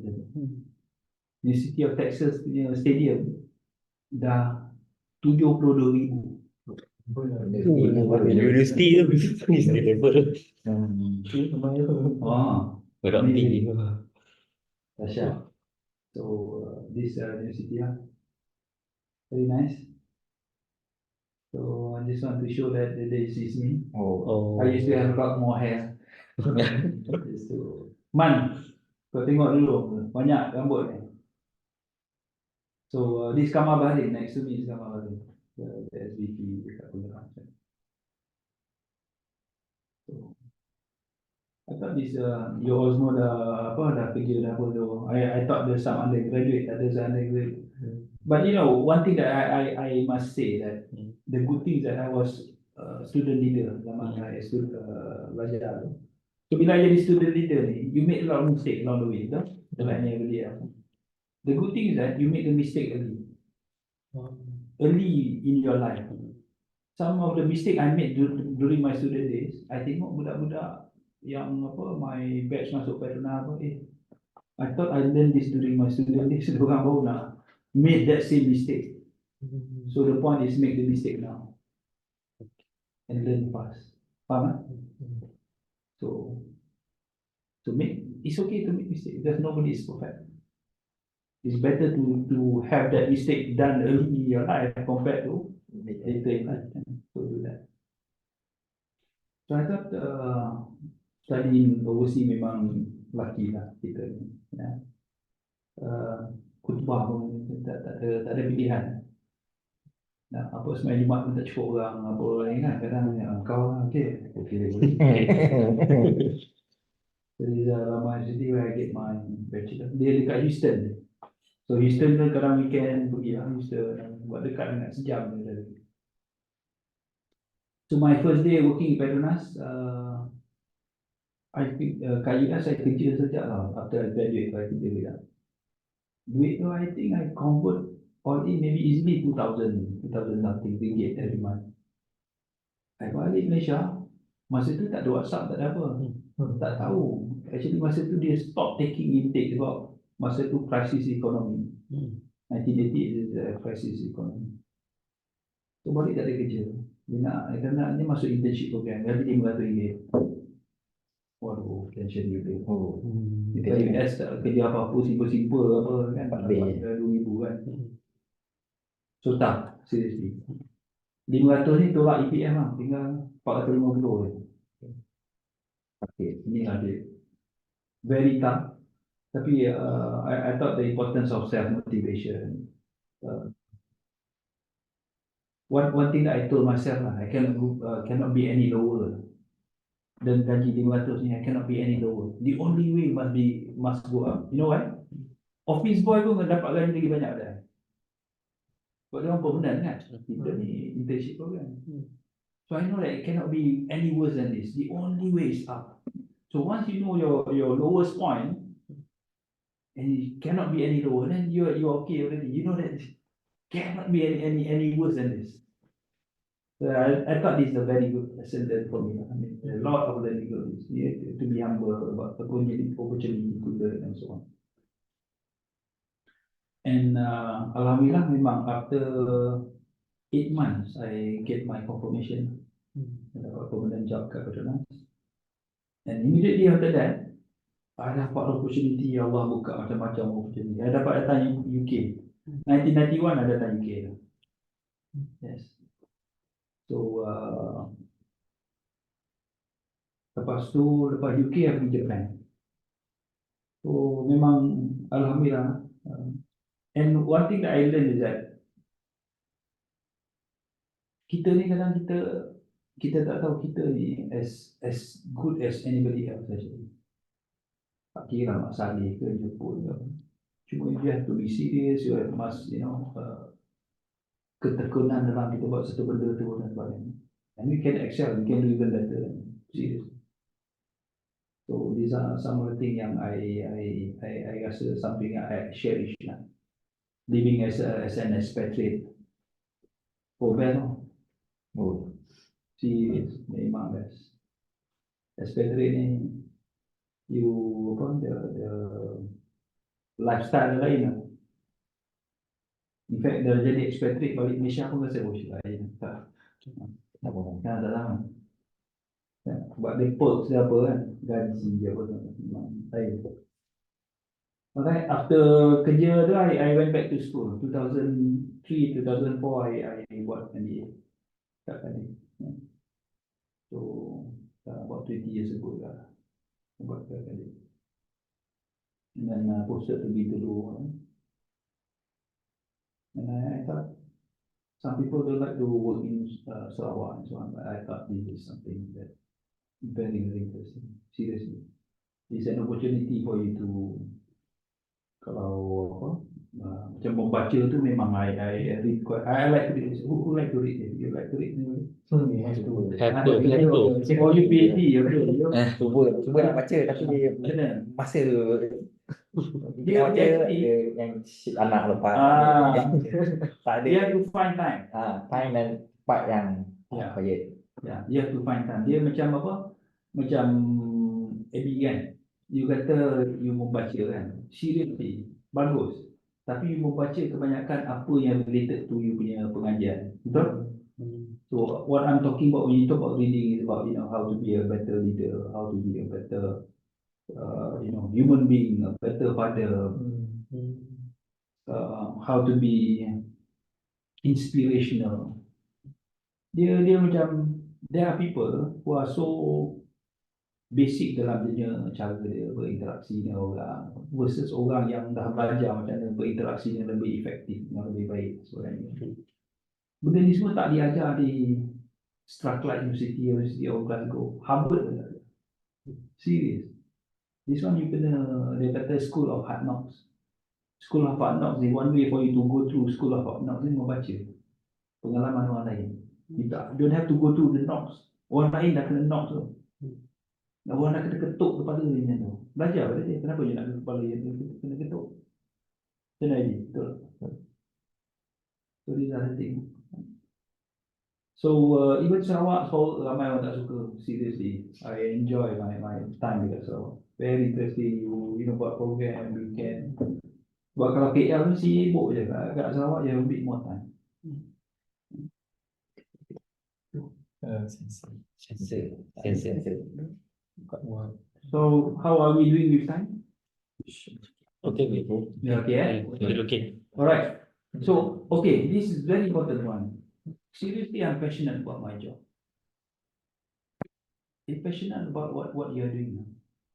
University of Texas punya stadium dah 72,000. University tu university level. Oh, Rugby. dahsyat. So this university very nice. So I just want to show that they sees me. Oh. I used to have a lot more hair. Used to... Man, kau tengok dulu, banyak rambut ni. So this Kamal Bahrin, next to me is Kamal Bahrin, the SVP dekat Pulau. So I thought this you all semua dah kerja dah apa tu. I thought there's some undergraduate, there's undergraduate. But you know, one thing that I must say that the good thing is that I was student leader zaman I belajar tu. So bila I jadi student leader ni, you make a lot of mistake along the way, betul? Like every day. The good thing is that you make the mistake early in your life. Some of the mistake I made during my student days, I tengok budak-budak yang my batch masuk Petronas I thought I learned this during my student days. Diorang baru nak made that same mistake. So the point is make the mistake now and learn fast. Faham? So it's okay to make mistake because nobody is perfect. It's better to have that mistake done early in your life compared to later in life. So do that. So I thought studying overseas memang lucky lah kita ni. Ya. Khutbah pun tak ada pilihan. Nah, apa semalam Jumaat pun tak cukup orang apa lain kan kadang kau okey boleh. Jadi lama jadi I get my bachelor dia dekat Houston. So Houston tu kadang weekend pergi lah Houston buat dekat dengan sejam je. So my first day working in Petronas, I think kaya saya kerja sejak lah after I graduate I kerja juga. Duit tu I think I convert all in maybe easily 2,000 something ringgit every month. I balik Malaysia, masa tu tak ada WhatsApp, tak ada apa. Tak tahu. Actually masa tu dia stop taking intake sebab masa tu crisis economy. 1988 is a crisis economy. So balik tak ada kerja. Dia masuk internship program, gaji RM500. Waduh, pension juga. Kita US tak kerja apa-apa, simple-simple apa kan, RM2,000 kan. So tak, seriously. 500 ni tolak EPF lah, tinggal 450 je. Okay, ini ada. Very tough. Tapi I thought the importance of self-motivation. One thing that I told myself lah, I cannot be any lower. Dan gaji 500 ni, I cannot be any lower. The only way must go up. You know why? Office boy pun dapat gaji lagi banyak dah. Sebab dia orang permanent kan? Kita ni internship program. So I know that it cannot be any worse than this. The only way is up. So once you know your lowest point, and it cannot be any lower, then you're okay already. You know that it cannot be any worse than this. So I thought this is a very good lesson for me. I mean, a lot of learning is to be humble about the opportunity to learn and so on. And Alhamdulillah memang after 8 months I get my confirmation. Dapat permanent job kat Petronas. And immediately after that, I dapat opportunity, Allah buka macam-macam opportunity. I dapat datang UK. 1991 I datang UK. Yes. So lepas UK I pergi Japan. So memang Alhamdulillah. And one thing that I learned is that kita ni kadang kita tak tahu kita ni as good as anybody else actually. Tak kira Mak Saleh ke Jepun ke. Cuma you have to be serious, you must ketekunan dalam kita buat satu benda tu dan sebagainya. And we can excel, we can do even better. Serious. So these are some of the things yang I rasa something yang I cherish lah. Living as an expatriate. Best no? Oh, Serious, memang best. Expatriate ni, you the lifestyle lain lah. In fact, dah jadi expatriate balik Malaysia pun rasa lain. Tak lama. Buat report ke apa kan, gaji apa tu, memang lain. Alright, after kerja tu I went back to school. 2003, 2004 I buat MBA. Tak tadi. So about 20 years ago lah. Buat kali. And then posted to be dulu. And I thought some people don't like to work in Sarawak and so on, but I thought this is something that very, very interesting. Seriously. It's an opportunity for you to, kalau apa, macam membaca tu memang I read quite, I like to read. Who like to read? You like to read? you have to. Have to. Oh, you PhD, you do. Cuba nak baca tapi Benar. masa Dia baca actually- dia yang anak lepas tak ada You have to find time. time dan part yang Ya. quiet. Ya, you have to find time. Dia macam apa? Macam Abby kan. You kata you membaca kan. Seriously, bagus. Tapi you membaca kebanyakan apa yang related to you punya pengajian. Betul? So what I'm talking about when you talk about reading is about how to be a better leader, how to be a better human being, a better father, how to be inspirational. Dia macam there are people who are so basic dalam dia cara dia berinteraksi dengan orang versus orang yang dah belajar macam mana berinteraksi yang lebih efektif, yang lebih baik sebagainya. Benda ni semua tak diajar di Strathclyde University of Glasgow, Harvard pun tak ada. Serious. This one you kena, dia kata School of Hard Knocks. School of Hard Knocks, the one way for you to go through School of Hard Knocks ni membaca pengalaman orang lain. You don't have to go through the knocks. Orang lain dah kena knocks tu. Orang dah kena ketuk kepala dia macam tu. Belajar pada dia, kenapa je nak kena kepala dia kena ketuk? Macam mana dia? Betul. So these are the things. So even Sarawak, ramai orang tak suka. Seriously, I enjoy my time dekat Sarawak. Very interesting. You buat program, you can. Buat kalau KL tu sibuk je. Kat Sarawak you have a bit more time. Sensor. So how are we doing with time? Okay. Yeah, okay. Okay. Alright. So okay, this is very important one. Seriously, I'm passionate about my job. You're passionate about what you're doing now.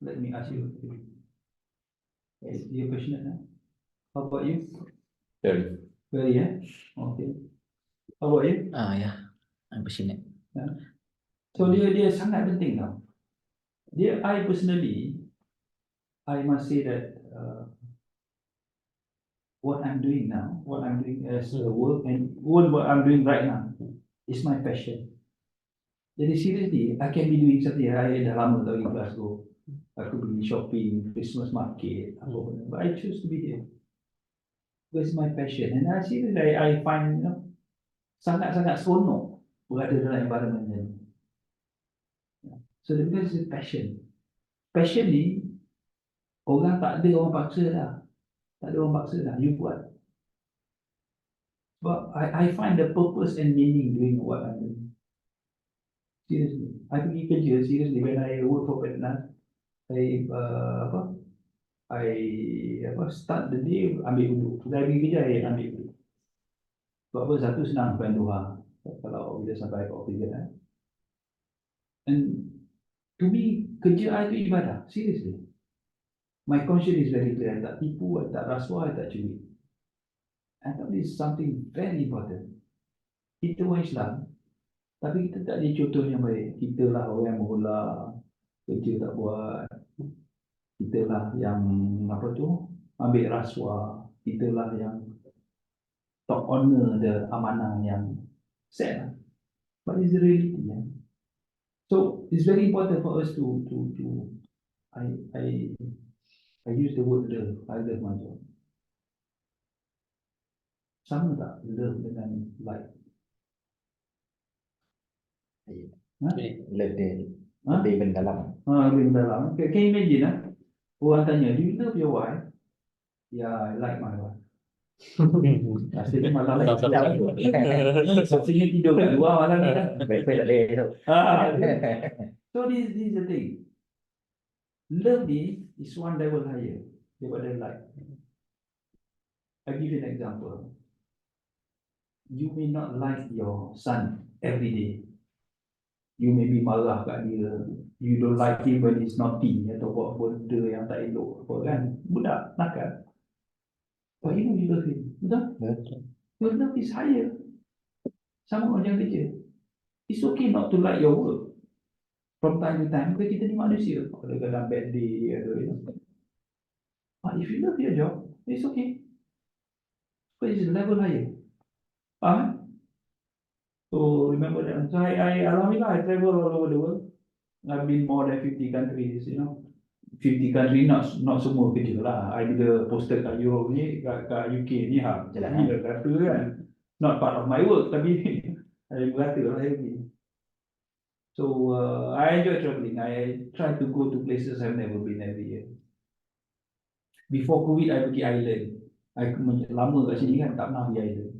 Let me ask you. Yes, you're passionate now. How about you? Very. Very, yeah? Okay. How about you? Yeah, I'm passionate. So dia sangat penting tau. I personally, I must say that what I'm doing now, what I'm doing as a work and what I'm doing right now is my passion. Jadi seriously, I can be doing something. I dah lama tak pergi Glasgow. Aku pergi shopping, Christmas market, apa pun. But I choose to be here. Because it's my passion. And I see that I find, sangat-sangat seronok berada dalam environment ni. So because it's passion. Passion ni, orang tak ada orang paksa dah. Tak ada orang paksa dah. You buat. But I find the purpose and meaning doing what I'm doing. Seriously, I pergi kerja seriously when I work for Petronas. I start the day ambil duduk. Saya pergi kerja, I ambil duduk. Sebab apa? Satu, senang bukan duha. Kalau kita sampai ke office kan. And to me, kerja I itu ibadah. Seriously. My conscience is very clear. I tak tipu, I tak rasuah, I tak curi. I thought this is something very important. Kita orang Islam, tapi kita tak ada contoh yang baik. Kita lah orang yang mengolah, kerja tak buat. Kita lah yang ambil rasuah. Kita lah yang tak honor the amanah yang set lah. But it's the reality. Yeah? So it's very important for us to I use the word love. I love my job. Sama tak love dengan like? Love dia Ha? lebih mendalam. Lebih mendalam. Can you imagine orang tanya, do you love your wife? Yeah, I like my wife. Rasanya malah like Rasanya tidur kat luar malam ni kan. Breakfast tak boleh esok. So this is the thing. Love ni is one level higher daripada like. I give you an example. You may not like your son every day. You may be marah kat dia. You don't like him when he's naughty atau buat benda yang tak elok apa kan. Budak nakal. But you know you love him. Betul? Your love is higher. Sama macam kerja. It's okay not to like your work. From time to time, kita ni manusia. Kadang-kadang bad day, But if you love your job, it's okay. But it's a level higher. So remember that. So alhamdulillah, I travel all over the world. I've been more than 50 countries, 50 countries, not semua kerja lah. I bila posted kat Europe ni, kat UK ni, gila kata kan. Not part of my work, tapi I berkata lah saya pergi. So I enjoy traveling. I try to go to places I've never been every year. Before COVID, I pergi Ireland. I lama kat sini kan, tak pernah pergi Ireland.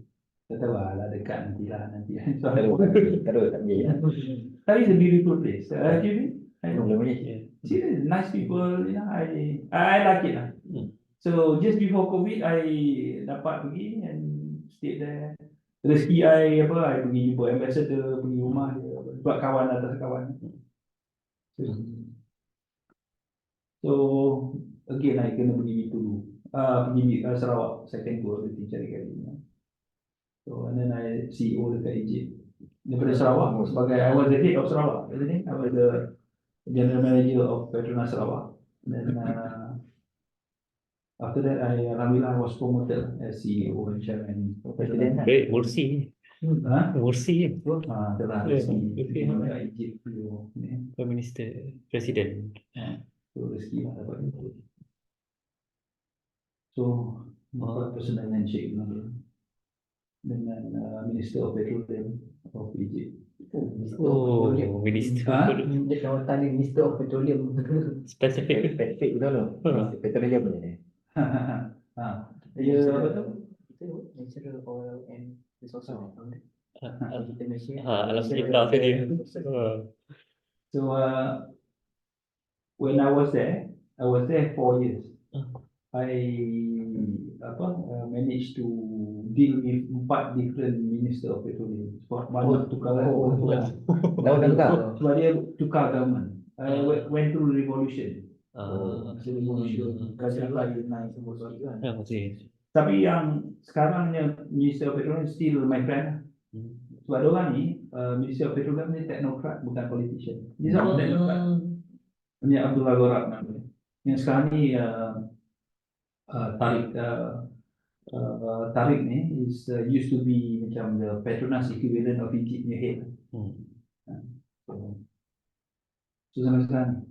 Kata lah dekat nanti. Terus tak pergi. Tapi it's a beautiful place. Belum pergi. Serious, nice people, I like it lah. So just before COVID, I dapat pergi and stay there. Rezeki I pergi jumpa ambassador, pergi rumah dia, buat kawan atas kawan. So again, I kena pergi dulu. Pergi Sarawak, second tour di cari kali. So and then I CEO dekat Egypt. Daripada Sarawak sebagai I was the head of Sarawak. I was the general manager of Petronas Sarawak. Then after that, alhamdulillah, I was promoted as CEO and chairman. Presiden lah. Mursi. Ha? Mursi. Telah rezeki Egypt dulu. Prime Minister, Presiden. So rezeki lah dapat itu. So personal handshake dengan Minister of Petroleum of Egypt. Oh, Minister. Dia kawasan ni Minister of Petroleum. Spesifik. Spesifik betul tu. Minister Petroleum ni. Dia apa tu? Natural Oil and Resources. Alhamdulillah dia. So when I was there 4 years. I managed to deal with 4 different minister of petroleum. Sebab banyak tukar sebab dia tukar government. I went through revolution. Revolution. Kerajaan lain naik semua kan. Tapi yang sekarangnya Minister of Petroleum still my friend. Sebab dia orang ni Minister of Petroleum ni teknokrat, bukan politician. Dia sama teknokrat. Ini Abdullah Gorab namanya. Yang sekarang ni Tariq ni is used to be macam the Petronas equivalent of Egypt punya head. So sampai sekarang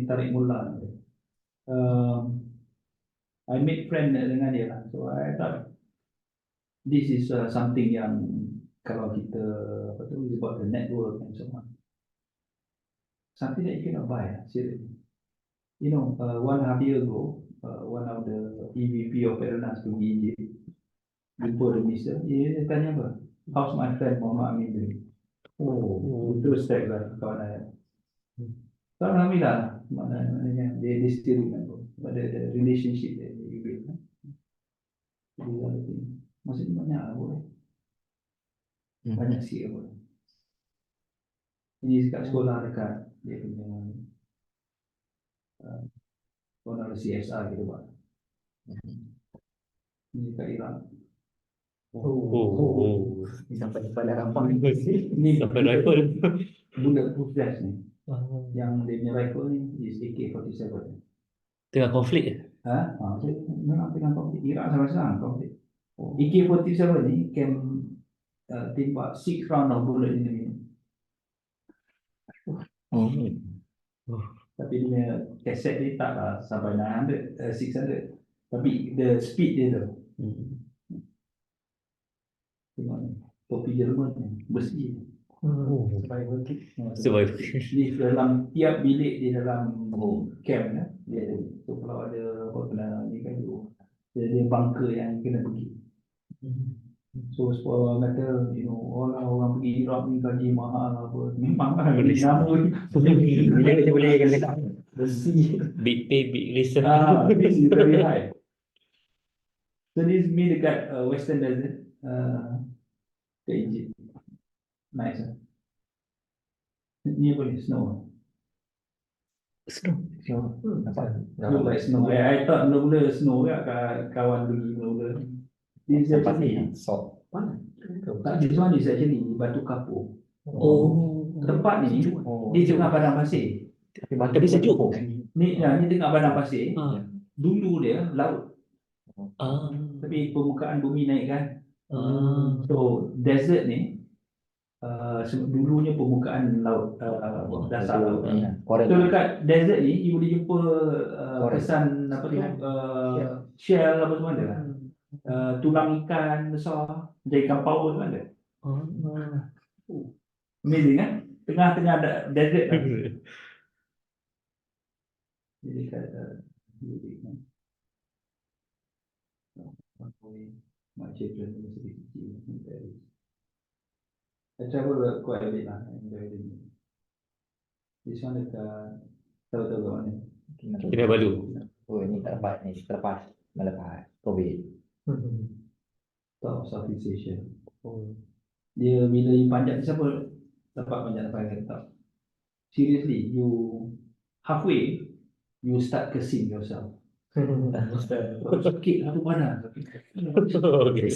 Tariq Mullah. I made friend dengan dia lah. So I thought this is something yang kalau kita is about the network and so on. Something that you cannot buy, seriously. 1.5 years ago, one of the EVP of Petronas pergi Egypt, jumpa the minister, dia tanya apa? How's my friend Muhammad Amin doing? Oh, terus step lah kawan saya. So, alhamdulillah, maknanya dia still remember the relationship that they build. Maksudnya banyak lah boleh. Banyak sikit boleh. Ini kat sekolah dekat dia punya one of the CSR kita buat. Ini kat Iraq. Sampai pada rampang. Ini Sampai rifle. bulletproof vest ni. Yang dia punya rifle ni is AK-47. Tengah konflik. Ha? Dia memang tengah konflik. Iraq sama sekarang konflik. AK-47 ni can tembak 6 round of bullet in a minute. Tapi dia punya kaset dia tak lah sampai 900, 600. Tapi the speed dia tu. Tengok ni. Topi Jerman ni. Besi. Survival kit. Survive. Di dalam tiap bilik di dalam camp dia ada. So kalau ada apa kena ni kan dia bunker yang kena pergi. So sebab orang kata, orang pergi Iraq ni gaji mahal apa. Memang lah gaji nama ni. Bila kita boleh kena besi. Big pay, big listen. This is very high. So this me dekat Western Desert, ke Egypt. Nice. Ni apa ni? Snow. Snow. Nampak? Look like snow. I thought mula-mula snow kan kawan pergi mula-mula. This is actually Salt. tak, this one is actually batu kapur. Tempat ni Oh. di tengah padang pasir. Tapi sejuk. Ni tengah padang pasir. Dulu dia laut. Tapi permukaan bumi naik kan. So desert ni dulunya permukaan laut, dasar laut. So dekat desert ni you boleh jumpa kesan apa tu shell apa semua ada. Tulang ikan besar, jadi ikan paus pun ada. Amazing kan? Tengah-tengah desert lah. Jadi kat my children was a bit kecil. I travel quite a bit lah. This one dekat tahu-tahu kat mana? Kinabalu. Oh, ini tak dapat ni, terlepas melepas COVID. Top Southeast Asia. Dia bila you panjat, siapa dapat panjat sampai top? Seriously, you halfway you start cursing yourself. Sakit satu badan.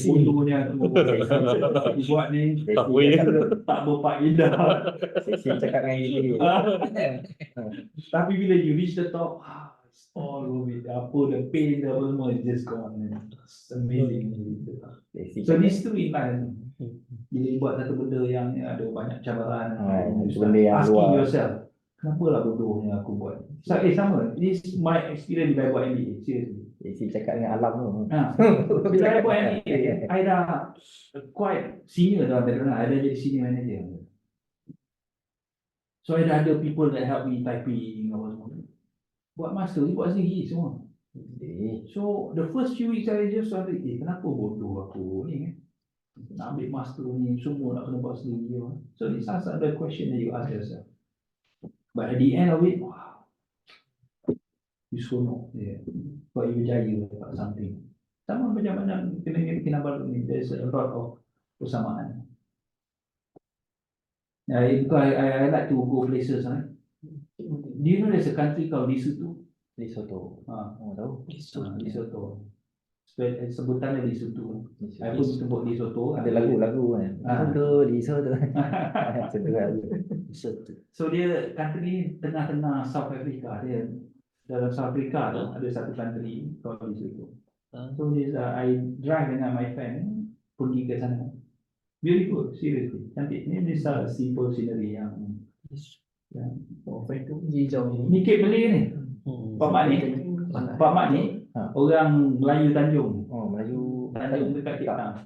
Bulunya tu buat ni tak berfaedah. Sesi cakap dengan diri. Tapi bila you reach the top, it's all over it. Apa the pain, the apa semua is just gone. It's amazing. So these two in life, bila you buat satu benda yang ada banyak cabaran, you start benda yang asking luar. yourself, kenapa lah bodohnya aku buat? Sama. This is my experience bila I buat MBA. Seriously. Sesi cakap dengan alam tu. Bila I buat MBA, I dah quite senior dalam Petronas. I dah jadi senior manager. So I dah ada people that help me typing apa semua. Buat master, buat sendiri semua. So the first few weeks I just wondered, kenapa bodoh aku ni kan? Nak ambil master ni, semua nak kena buat sendiri. So this is the question that you ask yourself. But at the end of it, wow, you seronok. But you jaya about something. Sama macam Kinabalu ni, there's a lot of persamaan. Because I like to go places. Do you know there's a country called Lesotho? Lesotho. Tahu. Lesotho. Sebutannya Lesotho. I pun sebut Lesotho. Ada lagu kan. Lesotho. So dia country ni tengah-tengah South Africa. Dia dalam South Africa tu ada satu country called Lesotho. So this I drive dengan my friend pergi ke sana. Beautiful, seriously, cantik. Ni simple scenery yang ni Cape Malay ni. Pak Mak ni orang Melayu Tanjung. Melayu Tanjung dekat Cape Town.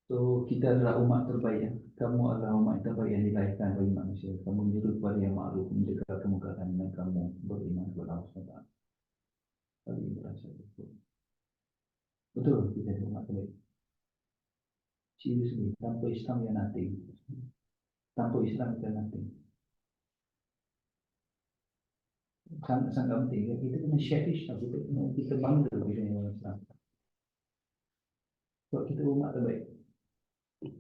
So kita adalah umat terbaik ya. Kamu adalah umat terbaik yang dilahirkan bagi manusia. Kamu menyeru kepada yang maklum, menjaga kemukakan dengan kamu beriman kepada Allah SWT. Kali ini berasa betul. Betul kita adalah umat terbaik. Seriously, tanpa Islam ya nothing. Tanpa Islam kita nothing. Sangat-sangat penting ya. Kita kena share Islam, kita bangga dengan orang Islam. Sebab kita umat terbaik.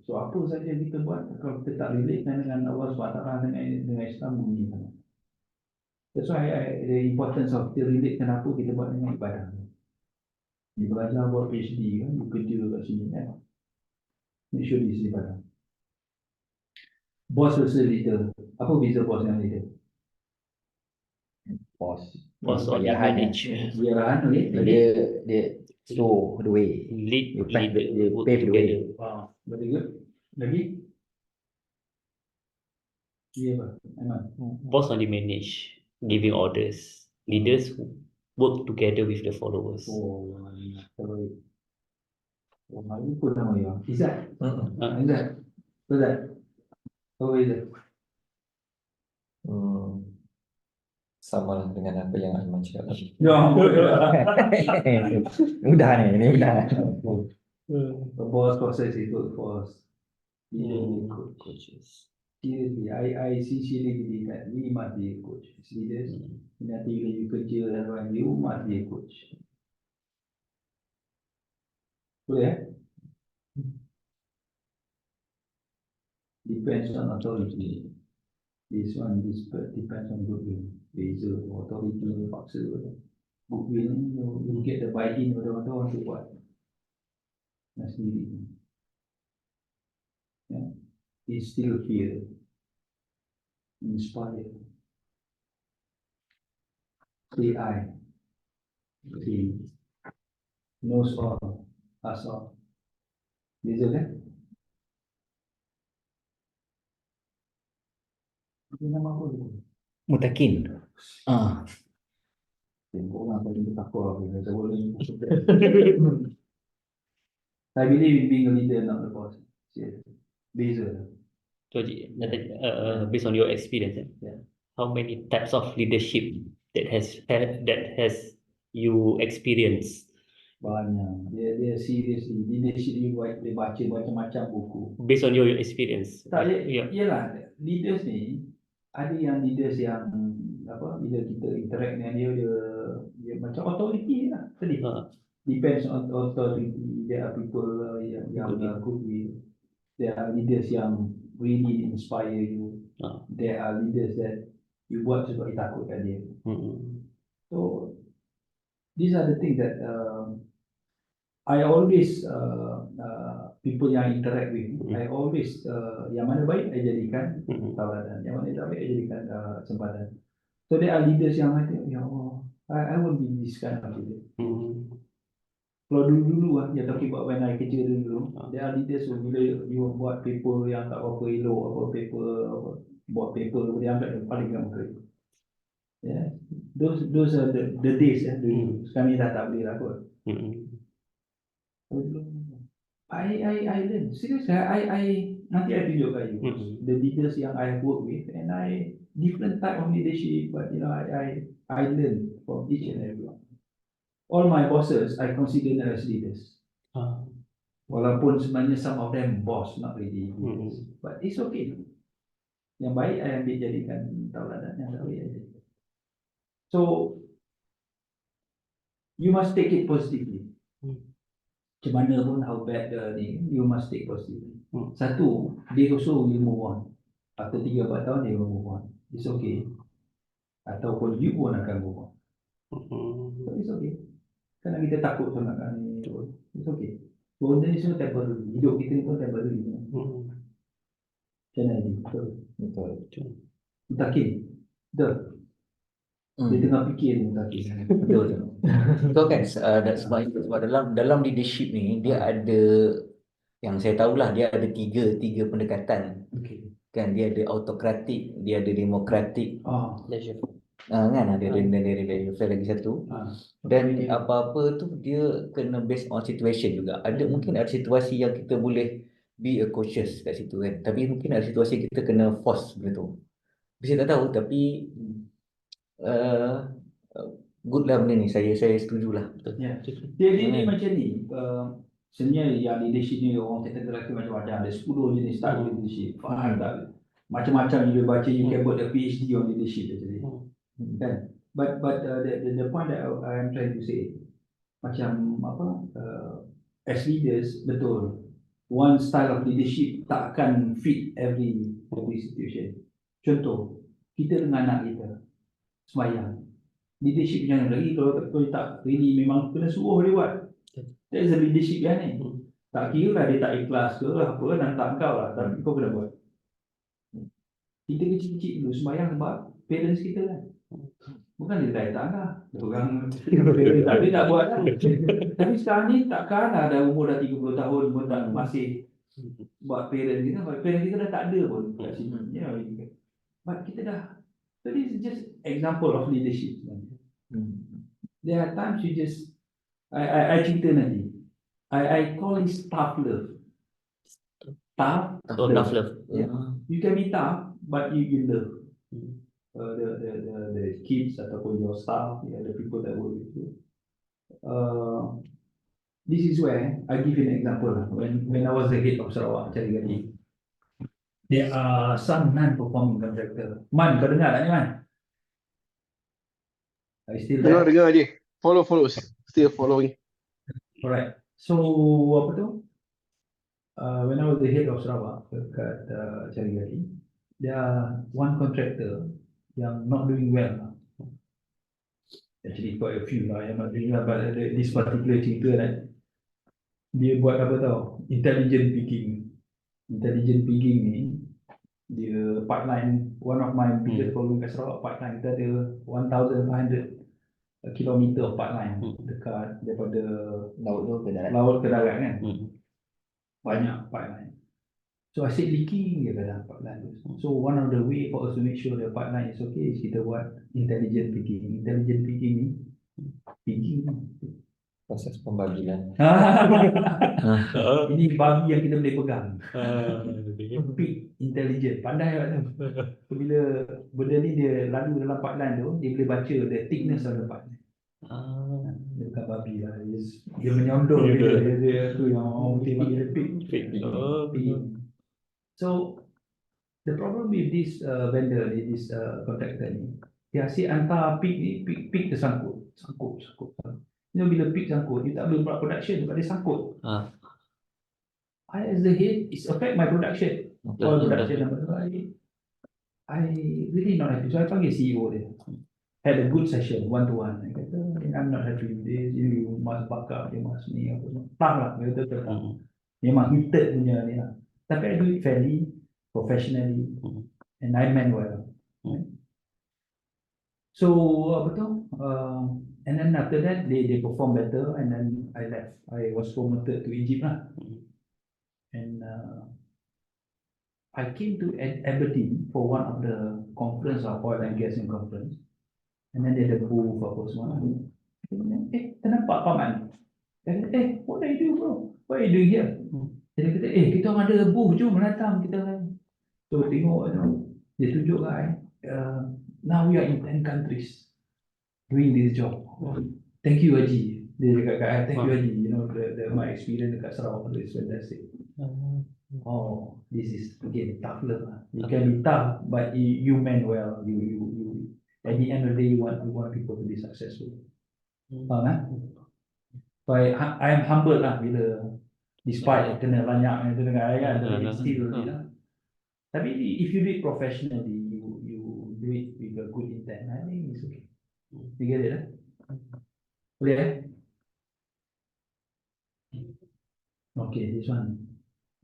So apa saja kita buat, kalau kita tak relate dengan Allah SWT dengan Islam bunyi sama. That's why the importance of kita relate kenapa kita buat dengan ibadah. Dia belajar buat PhD kan, dia kerja kat sini kan. Make sure dia ibadah. Boss versus leader. Apa beza boss dengan leader? Bos. Boss only Bayaran manage. Dia arahan, okay? Dia show the way. Lead, You plan- leader, you work pave the way. together. Wow, very good. Lagi? Dia apa? Aiman? Boss only manage, giving orders. Leaders work together with the followers. Oh, terbaik. Oh, hari pun nama dia. Izzat? Izzat? Betul tak? Apa beza? Sama lah dengan apa yang Aiman cakap tadi. Ya, Mudah ni, ini mudah. the boss process is workforce. Leader is coach. Coaches. Seriously, I sincerely believe that we must be a coach. As leaders, nanti bila you kerja dan you must be a coach. Boleh ya? Depends on authority. This depends on goodwill. Beza authority paksa. Goodwill you get the buy-in orang-orang tu buat. Nak sendiri. Yeah. Instill fear. Inspire. Say I. He knows all. Us all. Beza kan? Ini nama apa tu? Mutakin. Tengok orang paling bertakwa. Saya boleh. I believe in being a leader, not the boss. Seriously. Beza. So, based on your experience, Yeah. how many types of leadership that has you experienced Banyak. Dia seriously. Leadership dia baca macam-macam buku. based on your experience? Tak, Yeah. yelah. Leaders ni, ada yang leaders yang apa, bila kita interact dengan dia macam authority lah. Tadi. Depends on authority. There are people yang good with. There are leaders yang really inspire you. There are leaders that you buat sebab you takut kat dia. So these are the things that I always people yang interact with, I always yang mana baik I jadikan tawaran, yang mana tak baik I jadikan sempatan. So there are leaders yang I think, ya Allah, I won't be this kind of leader. Kalau dulu yang talking about when I kerja dulu, there are leaders who bila you buat paper yang tak apa elok, buat paper dia angkat yang paling muka. Yeah, those are the days dulu. Sekarang ni dah tak boleh lah kot. I learn seriously. I nanti I tunjuk kat you the leaders yang I work with, and I different type of leadership, but you know I learn from each and everyone. All my bosses I consider them as leaders. Walaupun sebenarnya some of them boss, not really leaders. But it's okay. Yang baik I ambil jadikan tauladan, yang tak baik I jadikan. So you must take it positively. Macam mana pun how bad ni, you must take positively. Satu, they also will move on. After 3-4 tahun they will move on. It's okay. Ataupun you pun akan move on. So it's okay. Kerana kita takut sangat kan ni. It's okay. Benda ni semua temporary. Hidup kita ni pun temporary. Macam mana ni? Betul. Mutakin. Betul. Dia tengah fikir mutakin. Betul. Betul kan? Sebab dalam leadership ni dia ada, yang saya tahulah, dia ada tiga pendekatan. Kan, dia ada autokratik, dia ada demokratik. Kan ada lagi satu. Dan apa-apa tu dia kena based on situation juga. Mungkin ada situasi yang kita boleh be a cautious kat situ kan. Tapi mungkin ada situasi kita kena force benda tu. Saya tak tahu, tapi uh, good lah benda ni. Saya setujulah. Betul. Ya. Betul. Dia macam ni. Sebenarnya yang leadership ni orang kategori macam-macam. Ada 10 jenis style leadership. Faham tak? Macam-macam you baca, you can buat a PhD on leadership actually. Kan? But the point that I am trying to say, macam apa? As leaders, betul. One style of leadership tak akan fit every situation. Contoh, kita dengan anak kita sembahyang. Leadership macam mana lagi kalau tak really memang kena suruh dia buat. That is a leadership kan ni. Tak kira lah dia tak ikhlas ke apa dan tak kau lah, tapi kau kena buat. Kita kecil-kecil dulu sembahyang sebab parents kita kan. Bukan dia datang lah. Orang tapi tak buat lah. Tapi sekarang ni takkan lah dah umur dah 30 tahun pun tak masih buat parents kita. Parents kita dah tak ada pun kat sini. You know, but kita dah. So this is just example of leadership. There are times you just I cerita nanti. I call it tough love. Tough Love. Yeah. You can be tough, but you love the kids ataupun your staff, the people that work with you. This is where I give you an example. When I was the head of Sarawak Cari Gali, there are some non-performing contractor. Man, kau dengar tak ni Man? I still there. Dengar je. Follow. Still following. Alright. So apa tu? When I was the head of Sarawak dekat Cari Gali, there are one contractor yang not doing well. Actually quite a few lah yang not doing well, but this particular cerita kan, dia buat apa tau? Intelligent pigging. Intelligent pigging ni, dia pipeline, one of my biggest problem kat Sarawak, pipeline kita ada 1,500 kilometer of pipeline dekat daripada laut ke darat kan. Banyak pipeline. So asyik leaking je dalam pipeline tu. So one of the way for us to make sure the pipeline is okay is kita buat intelligent pigging. Intelligent pigging ni, pigging Proses pembagian. ini babi yang kita boleh pegang. Pig intelligent, pandai lah tu. So, bila benda ni dia lalu dalam pipeline tu, dia boleh baca the thickness of the pipeline. Dia bukan babi lah, dia menyondol dia tu yang orang putih panggil dia pig. Pig. So the problem with this vendor ni, this contractor ni, dia asyik hantar pig ni, pig tersangkut. Sangkut. You know, bila pig sangkut, dia tak boleh buat production sebab dia sangkut. I as the head, it's affect my production. All production number I really not happy. So I panggil CEO dia. Had a good session, one-to-one. I kata, I'm not happy with this. You must back up, you must ni apa semua. Tak lah, betul-betul. Memang heated punya ni lah. Tapi I do it fairly, professionally, and I meant well. So apa tu? And then after that they perform better, and then I left. I was promoted to Egypt lah. And I came to Aberdeen for one of the conference of oil and gas and conference. And then they had a booth apa semua. Ternampak Paman. What do you do bro? What are you doing here? Dia kata, kita orang ada booth, jom datang kita. So tengok tu, dia tunjuk kan, now we are in 10 countries doing this job. Thank you Haji. Dia cakap kat thank you Haji. You know, my experience dekat Sarawak is fantastic. Oh, this is again tough love. You can be tough, but you meant well. You at the end of the day, you want people to be successful. Faham kan? So I am humble lah bila despite kena banyak itu dengan saya kan, but still tapi if you do it professionally, you do it with a good intent, I think it's okay. You get it lah? Boleh Okay, this one.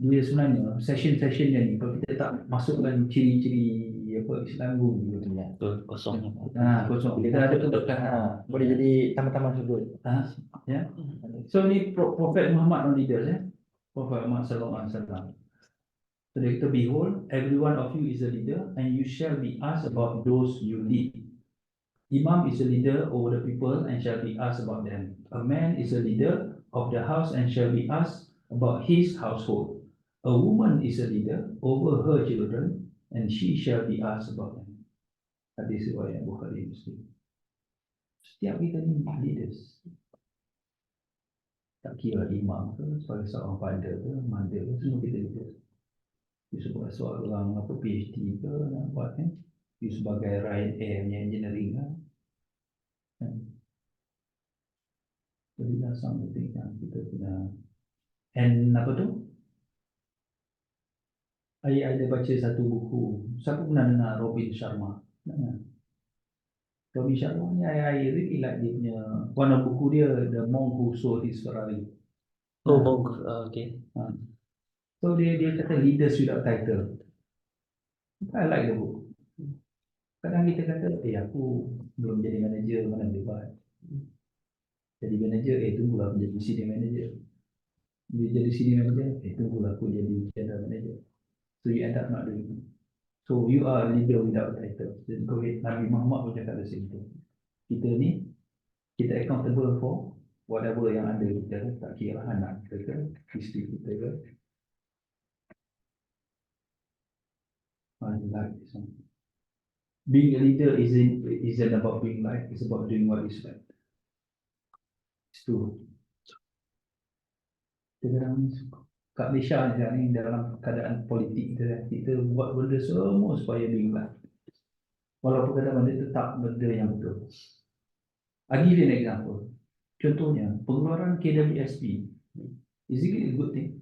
Dia sebenarnya session-sessionnya ni, kalau kita tak masukkan ciri-ciri apa Islam guru kosong. Kosong. Kita ada tentukan. Boleh jadi taman-taman sudut. Ya. So ni Prophet Muhammad on leaders Prophet Muhammad sallallahu alaihi wasallam. So dia kata, behold, every one of you is a leader, and you shall be asked about those you lead. Imam is a leader over the people and shall be asked about them. A man is a leader of the house and shall be asked about his household. A woman is a leader over her children, and she shall be asked about them. Hadis riwayat Bukhari Muslim. Setiap kita ni leaders. Tak kira imam ke, sebagai seorang father ke, mother ke, semua kita leaders. You sebagai seorang apa PhD ke, nak buat kan? You sebagai Ryanair punya engineering kan? Jadi dah sama penting yang kita kena. And apa tu? Saya ada baca satu buku. Siapa pernah dengar Robin Sharma? Robin Sharma ni I really like dia punya one of buku dia, The Monk Who Sold His Ferrari. Oh, okay. So dia kata leaders without title. I like the book. Kadang kita kata, aku belum jadi manager, mana boleh buat. Jadi manager, tunggulah aku jadi senior manager. Dia jadi senior manager, tunggulah aku jadi general manager. So you end up not doing it. So you are a leader without title. Jadi Nabi Muhammad pun cakap the same thing. Kita ni, kita accountable for whatever yang ada kita, tak kira anak kita ke, isteri kita ke. I like this one. Being a leader isn't about being right, it's about doing what is right. It's true. Sekarang kat Malaysia ni dalam keadaan politik kita buat benda semua supaya being right. Walaupun kadang benda itu tak benda yang betul. I give you an example. Contohnya, pengeluaran KWSP. Is it a good thing?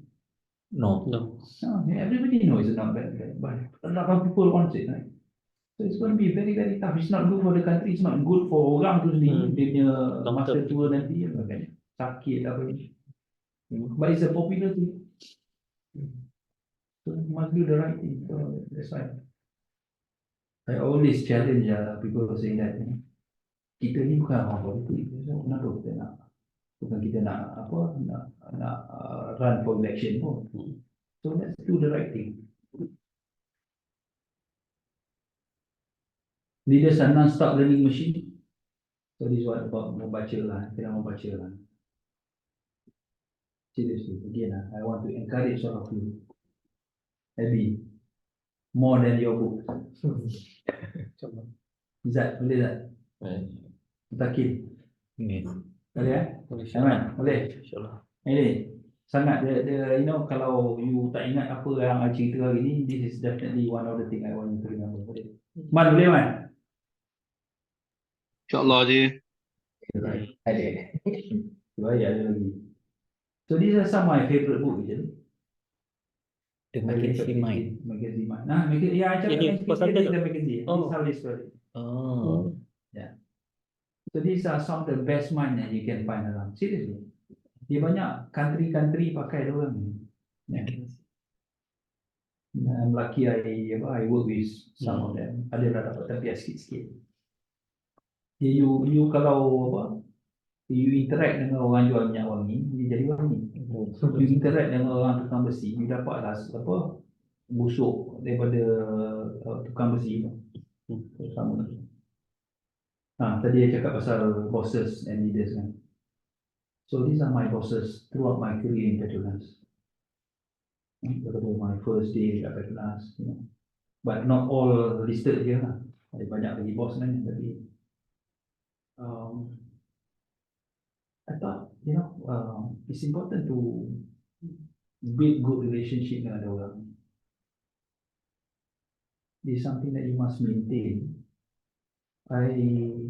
No. No. No, everybody knows it's not bad, but a lot of people want it, right? So it's going to be very, very tough. It's not good for the country. It's not good for orang tu sendiri. Dia punya masa tua nanti, sakit apa ni. But it's a popular thing. So you must do the right thing. So that's why I always challenge people saying that kita ni bukan orang politik. So kenapa kita nak? Bukan kita nak apa? Nak run for election pun. So let's do the right thing. Leaders are non-stop learning machine. So this is what about membaca lah. Kita membaca lah. Seriously, again, I want to encourage all of you. Maybe more than your book. Zat, boleh tak? Takin. Boleh Aiman, boleh? InsyaAllah. Ini sangat dia kalau you tak ingat apa yang I cerita hari ni, this is definitely one of the thing I want you to remember. Boleh? Man, boleh Man? InsyaAllah je. Right. Ada. Baik, ada lagi. So these are some of my favorite books. The McKinsey Mind. Magazine Mind. Nah, I cakap Ini pasal dia tu? the magazine. This is how they spell it. Oh. So these are some of the best mind that you can find around. Seriously. Dia banyak country pakai dia orang ni. I'm lucky I work with some of them. Ada dah dapat tapi sikit-sikit. You kalau apa? You interact dengan orang jual minyak wangi, dia jadi wangi. You interact dengan orang tukang besi, you dapatlah apa? Busuk daripada tukang besi tu. Sama. Tadi saya cakap pasal bosses and leaders kan. So these are my bosses throughout my career in Petronas. Daripada my first day at Petronas, but not all listed je lah. Ada banyak lagi bos sebenarnya, tapi I thought, it's important to build good relationship dengan orang. This is something that you must maintain.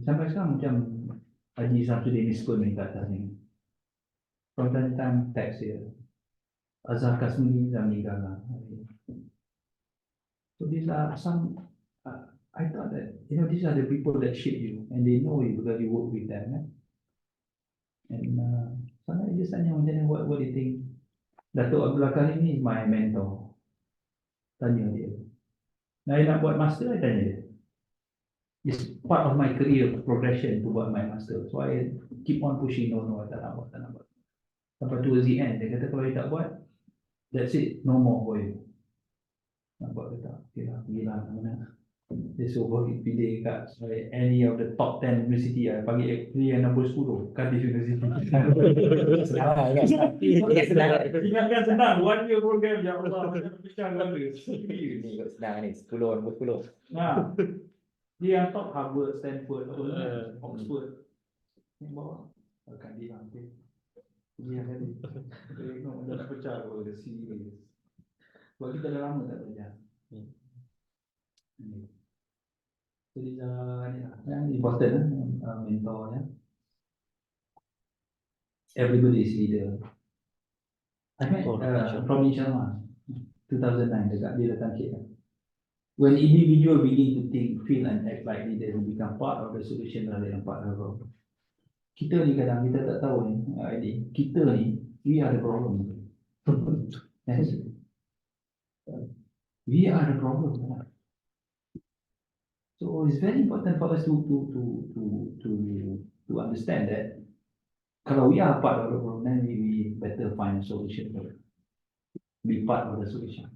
Sampai sekarang macam Haji Samsudin Miskun ni kat atas ni. From time to time text dia. Azhar Kasmi dah meninggal lah. So these are some, I thought that, these are the people that shape you and they know you because you work with them. And sometimes I just tanya macam ni, what do you think? Datuk Abdullah Karim ni my mentor. Tanya dia. Saya nak buat master, I tanya dia. It's part of my career progression to buat my master. So I keep on pushing, no, I tak nak buat. Sampai towards the end, dia kata kalau you tak buat, that's it, no more for you. Nak buat ke tak? Okay lah, pergilah mana. Dia suruh pilih kat any of the top 10 university lah. Bagi pilih yang nombor 10 Cardiff University. Senang lah kan? Senang. Ingatkan senang, 1 year program, ya Allah, macam pecah kepala. Ni kot senang ni, 10 nombor 10. Nah, dia yang top Harvard, Stanford, Oxford. Yang bawah, Cardiff lah. Dia tadi. Tengok macam nak pecah kepala, serius. Sebab kita dah lama tak belajar. Jadi ni lah, yang important mentor ya. Everybody is leader. I met from Inshallah 2009 dekat dia datang KL. When individual begin to think, feel and act like leader, we become part of the solution rather than part of the problem. Kita ni kadang kita tak tahu ni, kita ni we are the problem. Yes. We are the problem. So it's very important for us to understand that kalau we are part of the problem, then we better find a solution for it. Be part of the solution.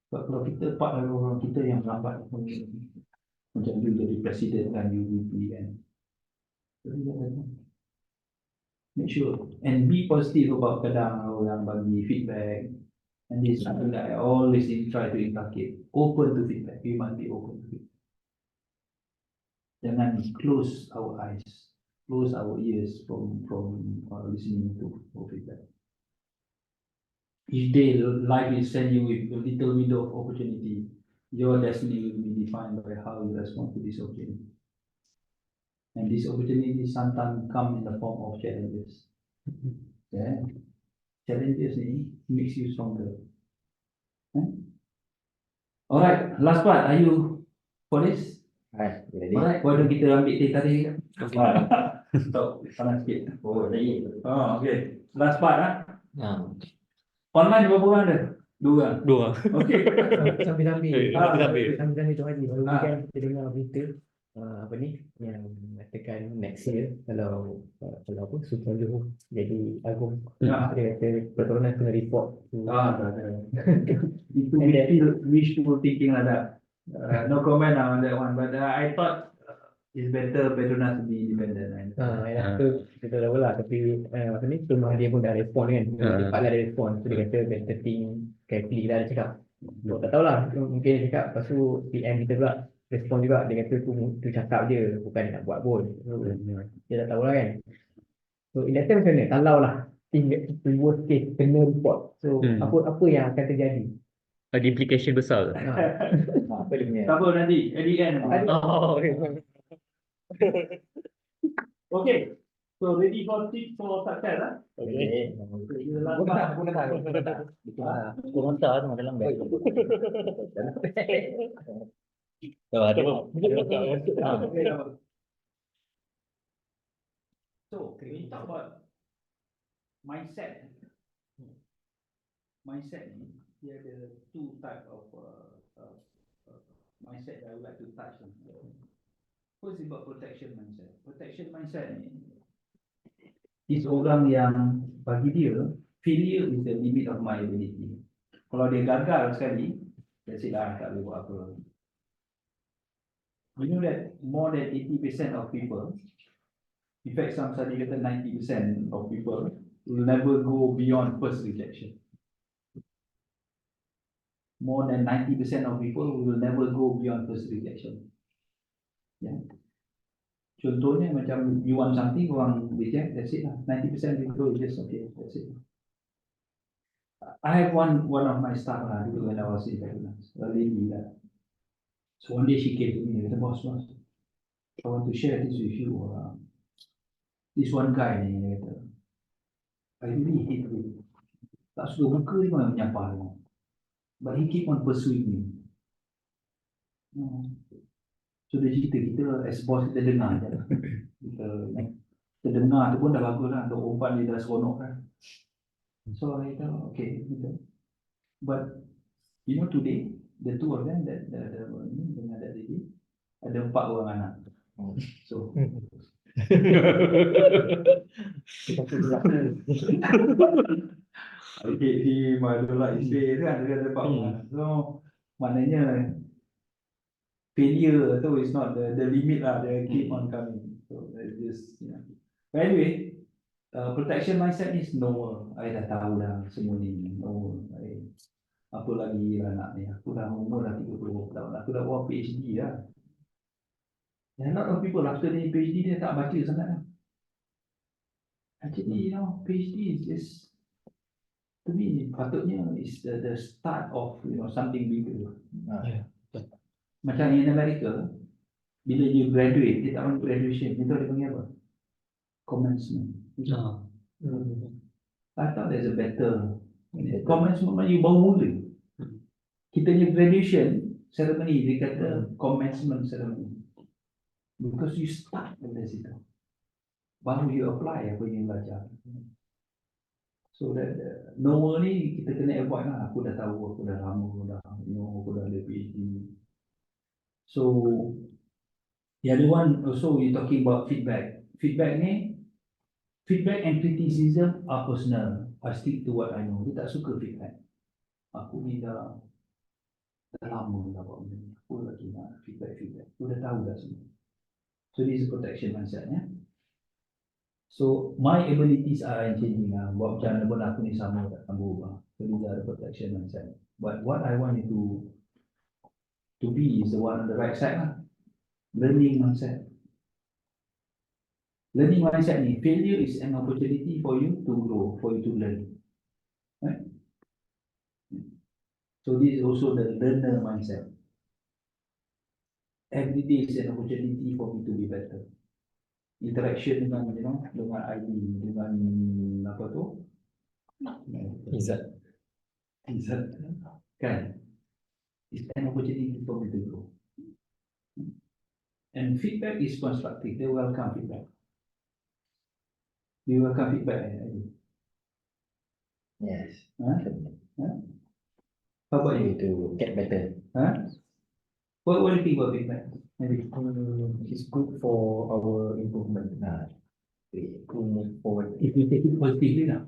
But kalau kita part of the problem, kita yang lambat macam you jadi presiden kan, UVP kan. Make sure and be positive about kadang orang bagi feedback. And this is something that I always try to inculcate. Open to feedback. We must be open to feedback. Jangan close our eyes, close our ears from listening to feedback. Each day, life will send you with a little window of opportunity. Your destiny will be defined by how you respond to this opportunity. And these opportunities sometimes come in the form of challenges. Yeah. Challenges ni makes you stronger. Alright, last part. Are you for this? Jadi Alright, why don't kita ambil teh tarik? Stop, panas sikit. oh lagi. Oh, okay. Last part lah. Ha. Online berapa orang ada? 2 orang. Dua. Okay. Sambil-sambil Sambil-sambil. sambil-sambil tu hari baru Ah. kan kita dengar berita apa ni yang mengatakan next year kalau apa Sultan Johor jadi agung, Ah. dia kata perturunan kena report to Tak ada. Itu wishful thinking lah dah. No comment on that one, but I thought it's better not to be independent. tu kita tahu lah, tapi apa ni rumah dia pun dah respon kan, cepat dah ada respon, so dia kata better think carefully lah, dia cakap. So, tak tahulah, mungkin dia cakap lepas tu PM kita pula respon juga, dia kata tu cakap je, bukan dia nak buat pun. So, dia tak tahulah kan. So in that time macam mana, kalau lah worst case kena report, so apa yang akan terjadi? Ada implication besar. Apa dia punya? Tak apa nanti, at the end. Oh, okay. Okay, so ready for tips for success lah. Okay. Komentar tu dalam beg. Ada. So, when you talk about mindset ni, dia ada 2 type of mindset that I would like to touch on. First is about protection mindset. Protection mindset ni is orang yang bagi dia failure is the limit of my ability. Kalau dia gagal sekali, that's it lah, tak boleh buat apa. You know that more than 80% of people, in fact some study kata 90% of people will never go beyond first rejection. More than 90% of people will never go beyond first rejection. Yeah. Contohnya macam you want something, orang reject, that's it lah. 90% people will just okay, that's it. I have one of my staff lah, dulu when I was in Petronas, a lady lah. So one day she came to me, kata, boss, I want to share this with you. This one guy ni, dia kata, I really hate him. Tak suka muka dia pun menyapa dia. But he keep on pursuing me. So dia cerita, kita as boss kita dengar je. Kita dengar tu pun dah bagus lah, untuk umpan dia dah seronok kan. So I thought, okay, gitu. But you know today, the two of them that dengan that lady, ada 4 orang anak. So I hate him, I don't like his face kan, dia ada 4 orang. So maknanya failure tu is not the limit lah, they keep on coming. So that's just, you know. But anyway, protection mindset is normal. I dah tahu dah semua ni normal. Apa lagi lah nak ni, aku dah umur dah 30 tahun, aku dah buat PhD dah. There are a lot of people after they PhD dia tak baca sangat lah. Actually, you know, PhD is just, to me, patutnya is the start of, you know, something bigger. Ya. Macam in America, bila you graduate, dia tak panggil graduation, dia tahu dia panggil apa? Commencement. Ah. I thought there's a better commencement, you baru mula. Kita punya graduation ceremony, dia kata commencement ceremony. Because you start dari situ. Baru you apply apa yang belajar. So that normal ni kita kena avoid lah. Aku dah tahu, aku dah lama, dah, you know, aku dah ada PhD. So the other one also you talking about feedback. Feedback and criticism are personal. I stick to what I know. Dia tak suka feedback. Aku ni dah lama dah buat benda ni. Aku lagi nak feedback. Aku dah tahu dah semua. So this is protection mindset, ya. So my abilities are changing lah. Buat macam mana pun aku ni sama tak akan berubah. So these are the protection mindset. But what I want you to be is the one on the right side lah. Learning mindset. Learning mindset ni, failure is an opportunity for you to grow, for you to learn. Right? So this is also the learner mindset. Every day is an opportunity for me to be better. Interaction dengan, you know, dengan ID, dengan apa tu? Izzat. Kan? It's an opportunity for me to grow. And feedback is constructive. They welcome feedback. You welcome feedback. Yes. Huh? Huh? How about you? To get better. Huh? What do you think about feedback? Maybe. It's good for our improvement. To move forward. If you take it positively now.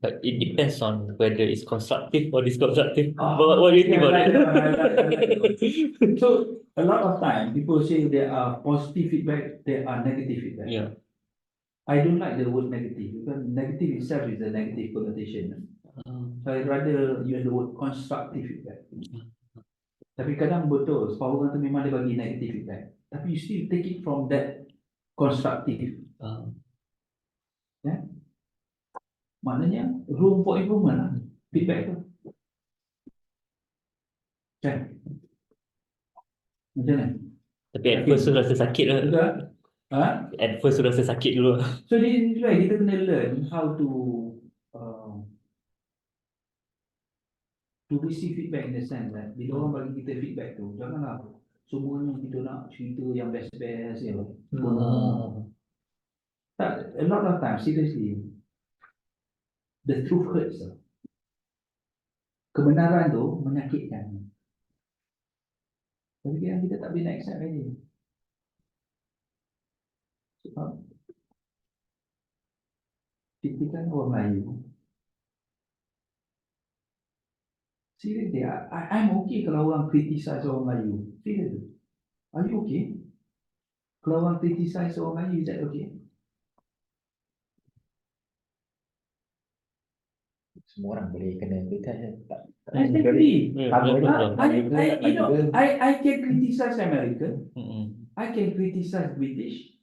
But it depends on whether it's constructive or disconstructive. What do you think about it? So a lot of time people say there are positive feedback, there are negative feedback. Yeah. I don't like the word negative because negative itself is a negative connotation. So I rather use the word constructive feedback. Tapi kadang betul, sebab orang tu memang dia bagi negative feedback. Tapi you still take it from that constructive. Ya? Maknanya room for improvement lah, feedback tu. Kan? Macam mana? Tapi at first tu rasa sakit lah. Betul? Ha? At first tu rasa sakit dulu. So this is why kita kena learn how to receive feedback in the sense that bila orang bagi kita feedback tu, janganlah semuanya kita nak cerita yang best-best ya. Tak, a lot of times, seriously, the truth hurts. Kebenaran tu menyakitkan. Tapi kan kita tak boleh nak accept lagi. Sebab kita kan orang Melayu. Seriously, I'm okay kalau orang criticize orang Melayu. Seriously. Are you okay? Kalau orang criticize orang Melayu, is that okay? Semua orang boleh kena criticize. Exactly. Yeah. I can criticize American. I can criticize British.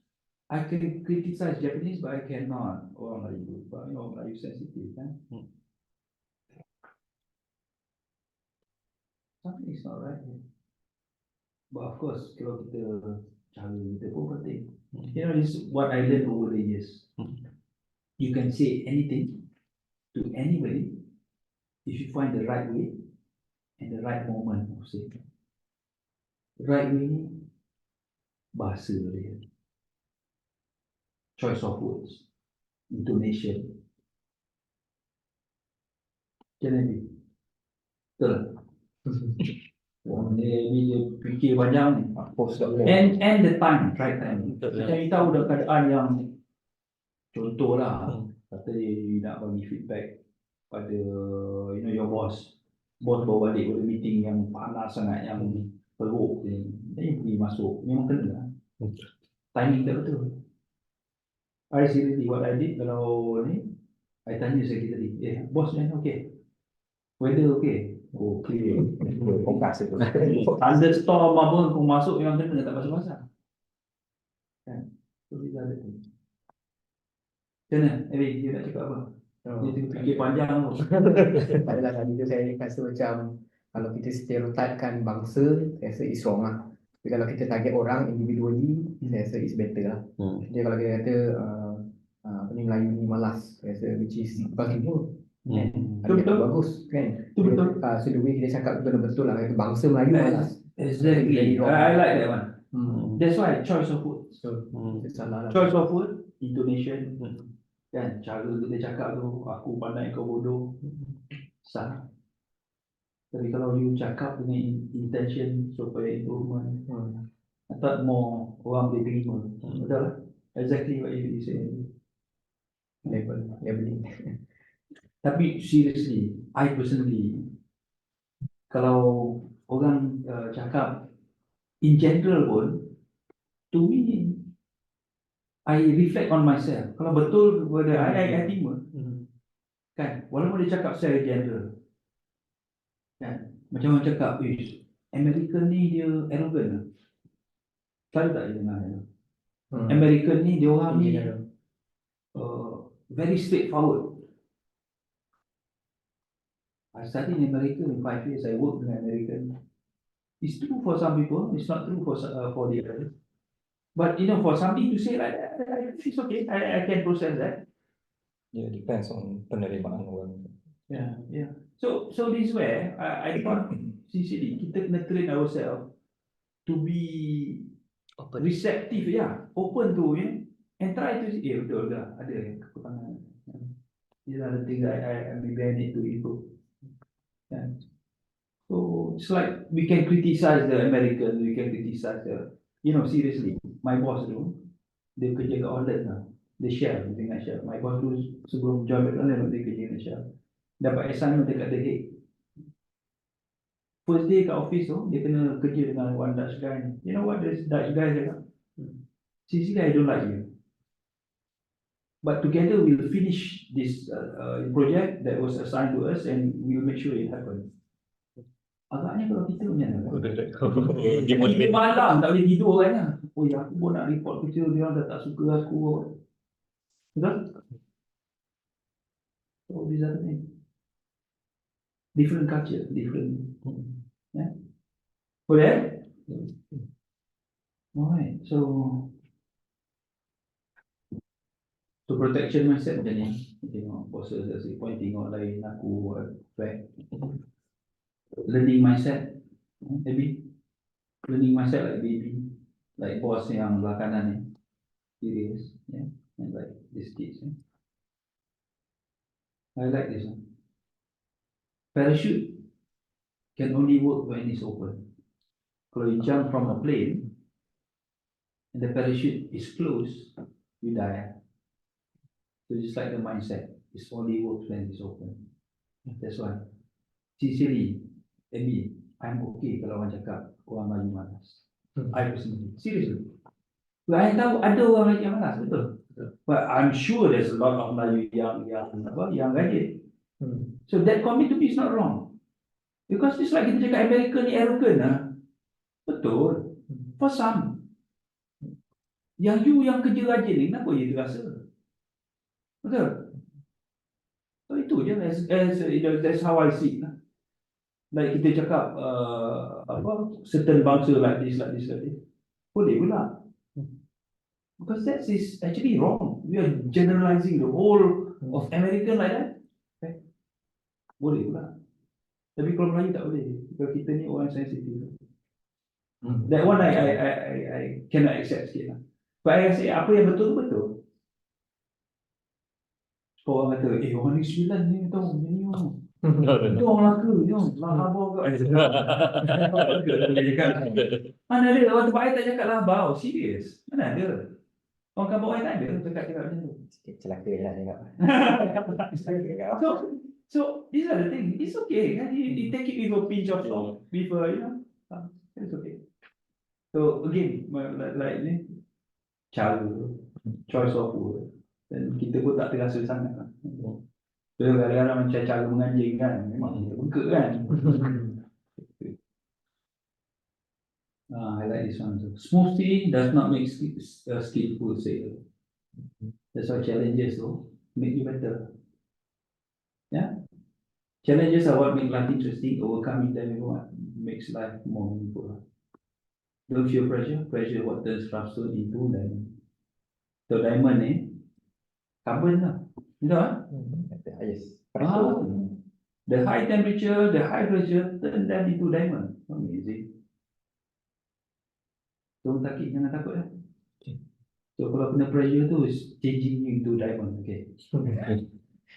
I can criticize Japanese, but I cannot orang Melayu. But you know, Melayu sensitive, kan? Something is not right. But of course, kalau kita cara kita pun penting. You know, this is what I learned over the years. You can say anything to anybody if you find the right way and the right moment of saying. The right way ni bahasa dia, choice of words, intonation. Macam ni? Betul? Wah, dia fikir panjang ni. And the time, right time. Macam you tahu dah keadaan yang contohlah, kata dia nak bagi feedback pada you know your boss bawa balik pada meeting yang panas sangat, yang teruk ni. Ini pergi masuk, memang kena. Timing tak betul. I seriously what I did kalau ni, I tanya sekretari, bos ni okay? Weather okay? Oh, clear. Fokus itu. Thunderstorm apa kau masuk yang kena tak pasal-pasal. Kan? So these are the things. Macam mana? Eddie, dia nak cakap apa? Dia tengah fikir panjang tu. Tak adalah tadi tu saya rasa macam kalau kita stereotypekan bangsa, saya rasa is wrong lah. Tapi kalau kita target orang individually, saya rasa is better lah. Jadi kalau kita kata apa ni Melayu ni malas, saya rasa which is bagus. Betul. Bagus kan? Itu betul. So the way kita cakap betul lah, kata bangsa Melayu malas. Exactly. I like that one. That's why choice of word. So salah lah. Choice of word, intonation, kan? Cara kita cakap tu, aku pandai kau bodoh, sah. Tapi kalau you cakap dengan intention supaya improvement, I thought more orang boleh terima. Betul lah? Exactly what you say. Labeling. Tapi seriously, I personally, kalau orang cakap in general pun, to me, I reflect on myself. Kalau betul whether I terima, kan? Walaupun dia cakap secara general, kan? Macam orang cakap, American ni dia arrogant lah. Selalu tak dia dengar. American ni dia orang ni very straightforward. I studied in America in 5 years. I worked in American. It's true for some people. It's not true for the others. But you know, for somebody to say like that, it's okay. I can process that. Yeah, depends on penerimaan orang. Yeah. So this is where I thought sincerely kita kena train ourselves to be receptive, open to and try to see, betul dah ada kekurangan. These are the things I maybe I need to improve. Yeah. So it's like we can criticize the Americans, we can criticize seriously, my boss tu, dia kerja kat outlet lah. Dia share dengan Shell. My boss tu sebelum join McDonald's dia kerja dengan Shell. Dapat assignment dekat The Hague. First day kat office tu, dia kena kerja dengan one Dutch guy ni. You know what this Dutch guy cakap? Sincerely, I don't like you. But together we'll finish this project that was assigned to us and we'll make sure it happens. Agaknya kalau kita macam mana? Kita malam tak boleh tidur kan? Aku pun nak report kerja, dia orang dah tak suka aku. Betul? So these are the things. Different culture, different. Boleh? Alright, so protection mindset macam ni. Tengok bosses dari point tengok lain aku back. Learning mindset, maybe learning mindset like baby, like boss yang belah kanan ni, serious, and like this kids. I like this one. Parachute can only work when it's open. Kalau you jump from a plane and the parachute is closed, you die. So just like the mindset, it's only works when it's open. That's why, sincerely, I'm okay kalau orang cakap orang Melayu malas. I personally, seriously. I tahu ada orang Melayu yang malas, betul. But I'm sure there's a lot of Melayu yang rajin. So that comment to me is not wrong. Because it's like kita cakap American ni arrogant lah. Betul. For some. Yang kerja rajin ni, kenapa dia terasa? Betul. So itu je, that's how I see it. Like kita cakap certain bangsa like this. Boleh pula. Because that is actually wrong. We are generalizing the whole of American like that. Boleh pula. Tapi kalau Melayu tak boleh. Kalau kita ni orang sensitif. That one I cannot accept sikit lah. But I say apa yang betul. Orang kata, orang ni 9 ni tahu ni itu orang laka, labau kat. Mana ada orang tempat air tak cakap labau, serius. Mana ada? Orang kampung air tak ada cakap macam tu. Celaka lah cakap. So these are the things. It's okay. You take it with a pinch of salt, with it's okay. So again, like ni, cara, choice of word. Dan kita pun tak terasa sangat lah. So kadang-kadang macam cara menganjing kan, memang kita buka kan. I like this one. Smoothie does not make skillful sailor. That's why challenges though make you better. Yeah. Challenges are what make life interesting. Overcoming them is what makes life more meaningful. Don't feel pressure. Pressure what turns rough stone into diamond. So diamond ni carbon lah. You know ah? Yes. Ah. The high temperature, the high pressure turn them into diamond. Amazing. So takut, jangan takut lah. So kalau kena pressure tu is changing you into diamond. Okay.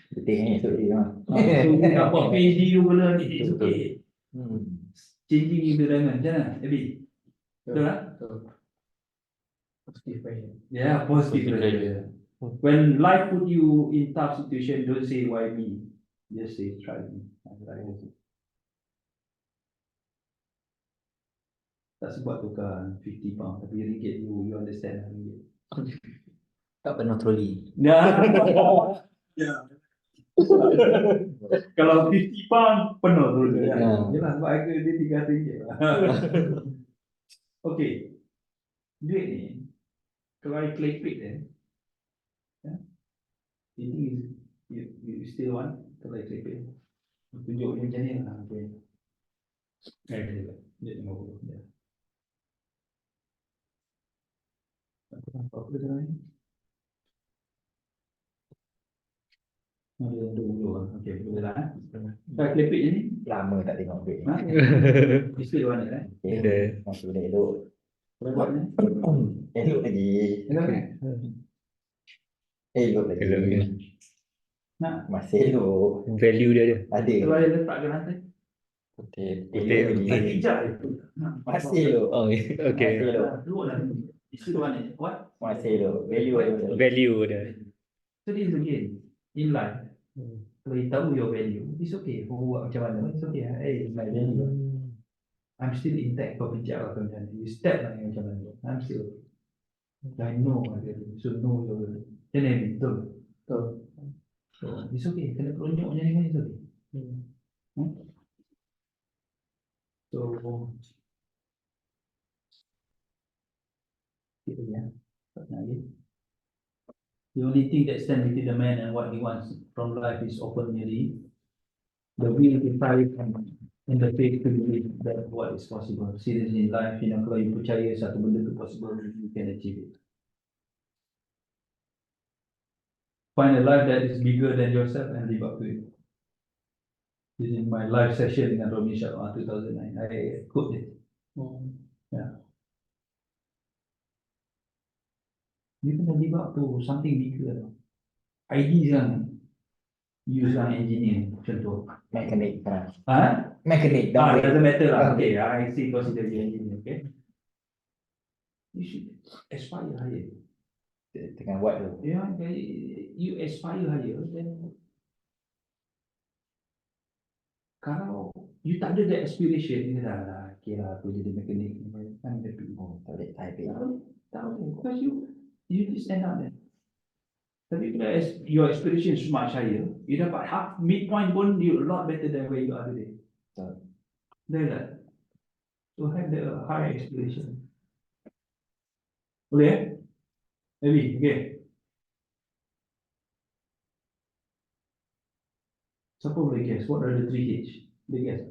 Betul ni esok dia. So nak buat PhD tu pula ni it's okay. Hmm. Changing into diamond. Macam mana? Abi? Betul tak? Positive pressure. Yeah, positive Positive pressure. When life put you in tough situation, don't say why me. Just say try me. Tak sebab tukar 50 pound, tapi ringgit you understand lah ringgit. Tak pernah troli. Nah. Yeah. Kalau 50 pound penuh tu dia. Ya. Jelas sebab harga dia 300 ringgit. Okay. Duit ni kalau I klepit dia, you think you still want kalau I klepit? Tunjuk dia macam ni lah. Okay. Dia tengok dia. Apa dia ni? Ada dulu lah. Okay, boleh lah. Dah klepit je ni. Lama tak tengok duit. Ha? Mesti warna kan? Okay. Masih boleh elok. Boleh buat ni. Elok lagi. Elok kan? Elok lagi. Elok lagi. Nak? Masih elok. Value dia ada. Ada. Kalau ada letak ke lantai. Putih. Putih. Elok lagi. Saya pijak je. Masih elok. Oh, okay. Masih elok. Elok lah. Mesti warna. What? Masih elok. Value ada. Value dia. So this again. In life. Kalau you tahu your value, it's okay. Kau buat macam mana, it's okay. Hey, my value. I'm still intact. Kau pijak lah macam mana. You step lah macam mana. I'm still okay. I know my value. So know your value. Macam ni, betul? Betul. So, it's okay. Kena keronjok macam ni kan, it's okay. So, kita ya. Tak nak lagi. The only thing that stands between the man and what he wants from life is openly the will to try and the faith to believe that what is possible. Seriously in life, you know, kalau you percaya satu benda tu possible, you can achieve it. Find a life that is bigger than yourself and live up to it. This is my live session dengan Romy Sharma 2009. I quote it. Yeah. You can live up to something bigger. ID yang you seorang engineer contoh. Mekanik. Ah, Mekanik. it doesn't matter lah. Okay, I see consider the engineer. Okay, you should aspire higher. Dengan what tu? Yeah, you aspire higher, then kalau you tak ada that aspiration, you dah okay lah, aku jadi mekanik. I'm happy. Oh, tak boleh type. Tak boleh, because you just end up there. Tapi bila your aspiration is much higher, you dapat half midpoint pun you a lot better than where you are today. Betul tak? So have the high aspiration. Boleh eh? Maybe, okay. Siapa boleh guess? What are the 3 H? Boleh guess?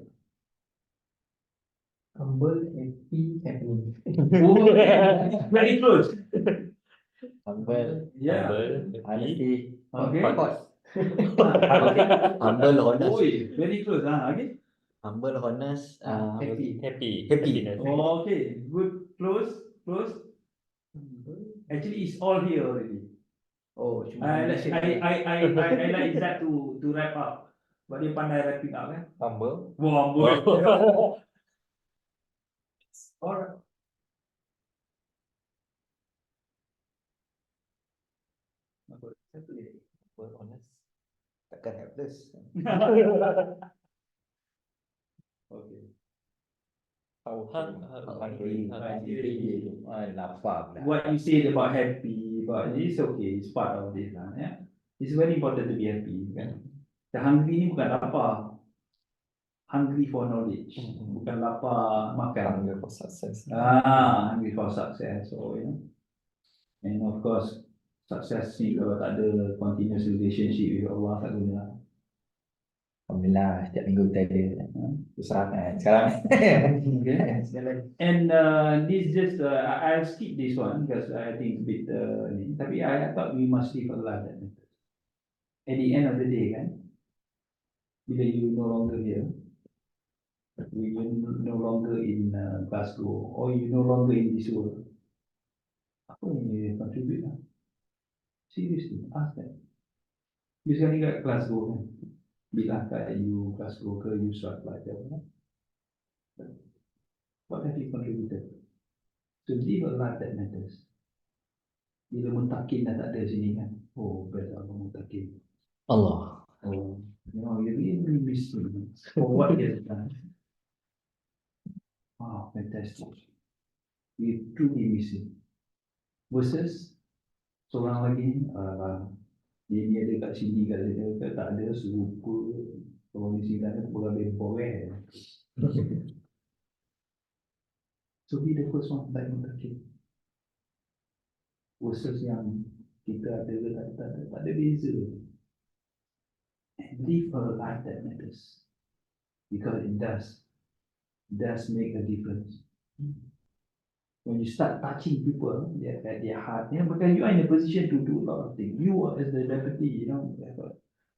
Humble, happy, happening. Oh, very close. Humble. Yeah. Honesty. Okay. Humble, honest. Oi, very close. Okay. Humble, honest. Happy. Happy. Happiness. Oh, okay. Good. Close. Close. Actually, it's all here already. Oh, I like that to wrap up. But dia pandai wrapping up kan? Humble. Wah, boleh. Alright. Humble, honest. Takkan helpless. Okay. Hungry. Lapar pula. What you said about happy, but it's okay, it's part of this lah. Yeah. It's very important to be happy. Kan? The hungry ni bukan lapar. Hungry for knowledge, bukan lapar makan. Hunger for success. Hungry for success. So, you know. And of course, success ni kalau tak ada continuous relationship with Allah tak guna. Alhamdulillah, setiap minggu kita ada. Susah kan? Sekarang. And this just I'll skip this one because I think it's a bit ni. Tapi I thought we must live a life that matters. At the end of the day kan, bila you no longer here, you no longer in Glasgow or you no longer in this world, apa yang you contribute lah? Seriously, ask that. You sekarang ni kat Glasgow kan? Bila kat you Glasgow ke you Strathclyde ke apa? What have you contributed? To live a life that matters. Bila Muntakin dah tak ada sini kan? Oh, best Abang Muntakin. Allah. Oh, you know, you really miss him for what he has done. Wow, fantastic. You truly miss him. Versus seorang lagi dia ada kat sini kat dia tak ada serupa orang di sini ada berhabis boleh. So be the first one like Muntakin. Versus yang kita ada ke tak ada beza. And live a life that matters. Because it does make a difference. When you start touching people at their heart, you know, because you are in a position to do a lot of things. You are as the deputy, you know,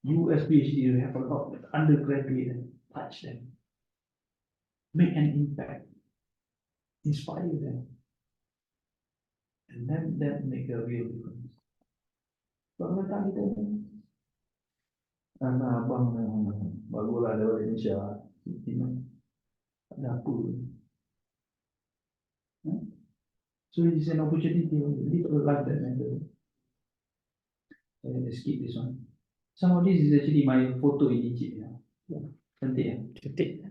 you as PhD, you have a lot of undergraduate and touch them. Make an impact. Inspire them. And then that make a real difference. Kalau tak kita anak abang barulah dari Indonesia, tak ada apa. So it's an opportunity to live a life that matters. Let's skip this one. Some of this is actually my photo in Egypt. Cantik ya? Cantik.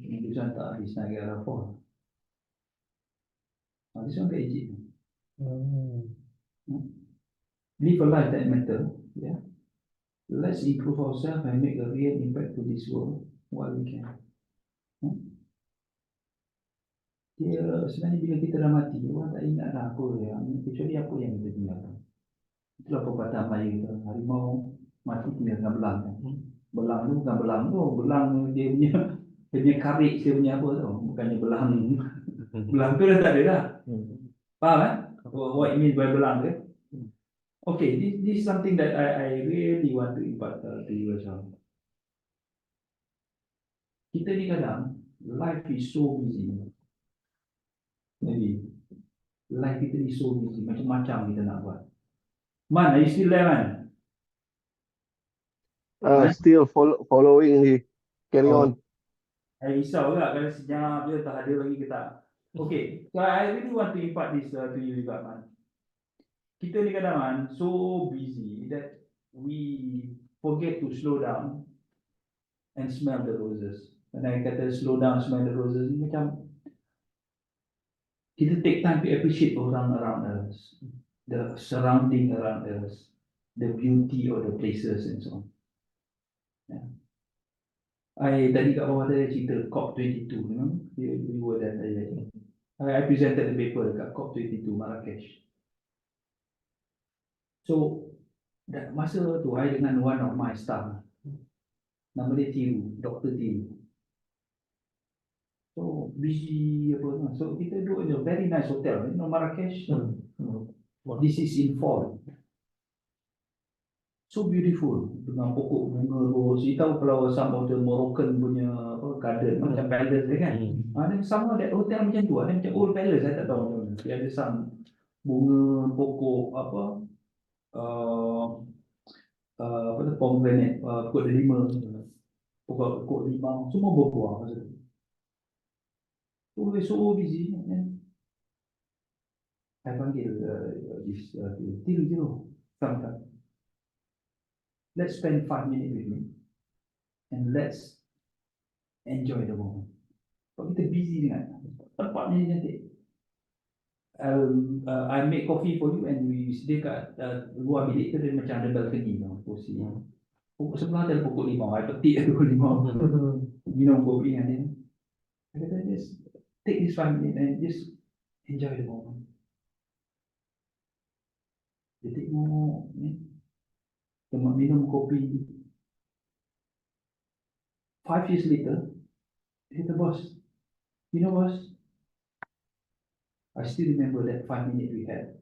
This one tak habis nak kira apa. This one kat Egypt. Live a life that matters. Yeah. Let's improve ourselves and make a real impact to this world while we can. Dia sebenarnya bila kita dah mati, orang tak ingat dah apa yang kecuali apa yang kita tinggalkan. Itulah perkataan Melayu kita, harimau mati tinggalkan belang kan. Belang tu bukan belang tu, belang dia punya karik, dia punya apa tu, bukannya belang. Belang tu dah tak ada dah. Faham kan? What it means by belang tu? Okay, this is something that I really want to impart to you as well. Kita ni kadang, life is so busy. Maybe life kita is so busy, macam-macam kita nak buat. Man, are you still there, man? Still following the carry on. Risau juga kalau senyap je tak ada lagi ke tak. Okay, so I really want to impart this to you juga, man. Kita ni kadang man so busy that we forget to slow down and smell the roses. When I kata slow down, smell the roses, ni macam kita take time to appreciate orang around us, the surrounding around us, the beauty of the places and so on. Yeah. Tadi kat bawah tadi cerita COP22, you know, you were there tadi. I presented the paper dekat COP22 Marrakesh. So masa tu I dengan one of my staff, nama dia Tiru, Dr. Tiru. So busy apa, so kita duduk in a very nice hotel, you know, Marrakesh. This is in fall. So beautiful dengan pokok bunga rose. You tahu kalau some of the Moroccan punya apa, garden macam palace dia kan. Ada sama that hotel macam tu, ada macam old palace, saya tak tahu macam mana. Dia ada some bunga pokok apa apa tu pomegranate, pokok delima, pokok limau, semua berbuah masa tu. So we're so busy. I panggil this Tiru, come. Let's spend 5 minutes with me and let's enjoy the moment. Kalau kita busy dengan tempat ni cantik. I make coffee for you and we dia kat luar bilik tu dia macam ada balcony tau, kursi. Pokok sebelah ada pokok limau, I petik pokok limau. Minum kopi dengan dia. I kata just take this 5 minutes and just enjoy the moment. Dia tengok ni, tengok minum kopi. 5 years later, dia kata, boss, you know boss, I still remember that 5 minutes we had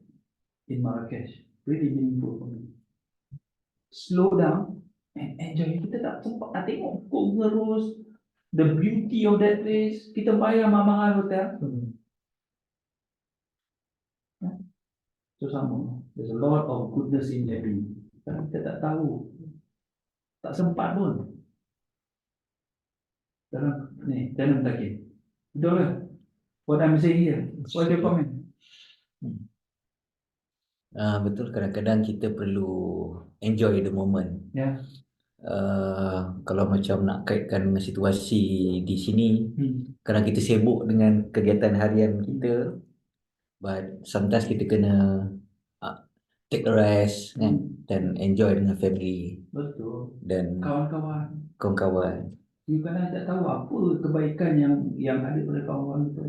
in Marrakesh. Really meaningful for me. Slow down and enjoy. Kita tak sempat nak tengok pokok gerus, the beauty of that place. Kita bayar mahal hotel. So sama. There's a lot of goodness in that dream. Karena kita tak tahu. Tak sempat pun. Dalam takin. Betul kan? What I'm saying here. What's your comment? Betul, kadang-kadang kita perlu enjoy the moment. Ya. Kalau macam nak kaitkan dengan situasi di sini, kadang kita sibuk dengan kegiatan harian kita, but sometimes kita kena take a rest kan, dan enjoy dengan family Betul. dan Kawan-kawan. kawan-kawan. You kadang tak tahu apa kebaikan yang ada pada kawan kita.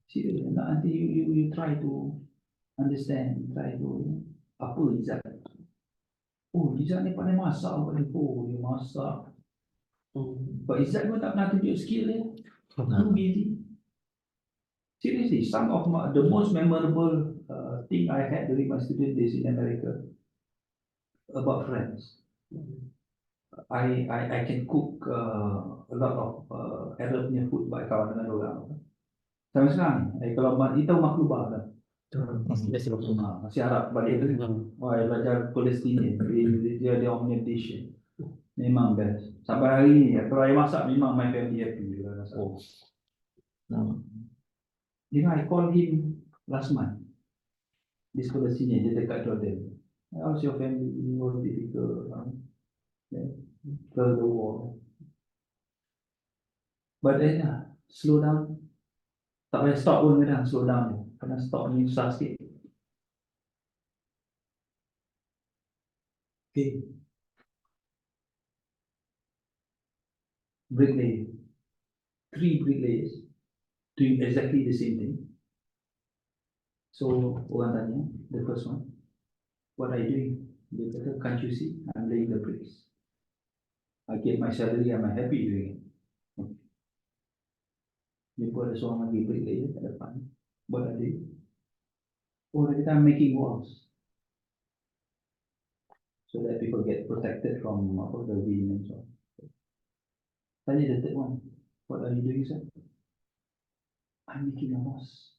Serius, nanti you try to understand, try to apa Izzat. Oh, Izzat ni pandai masak. Oh, dia masak. But Izzat pun tak pernah tunjuk skill dia. Too busy. Seriously, some of the most memorable thing I had during my student days in America about friends. I can cook a lot of Arab punya food by kawan dengan orang. Sampai sekarang ni, kalau kita maklubah kan. Masih Arab balik tu. Wah, belajar Palestinian. Dia orang punya dish. Memang best. Sampai hari ni, kalau saya masak memang my family happy. You know, I called him last month. This Palestinian, dia dekat Jordan. How's your family? More difficult. The war. But then, slow down. Tak payah stop pun kadang, slow down. Kadang stop ni susah sikit. Okay. Bricklayer. 3 bricklayers doing exactly the same thing. So, orang tanya, the first one, what are you doing? Dia kata, can't you see? I'm laying the bricks. I get my salary, I'm happy doing it. Dia pun ada seorang lagi bricklayer kat depan. What are they? Oh, dia kata, I'm making walls. So that people get protected from the wind and so on. Tanya the third one, what are you doing, sir? I'm making a mosque.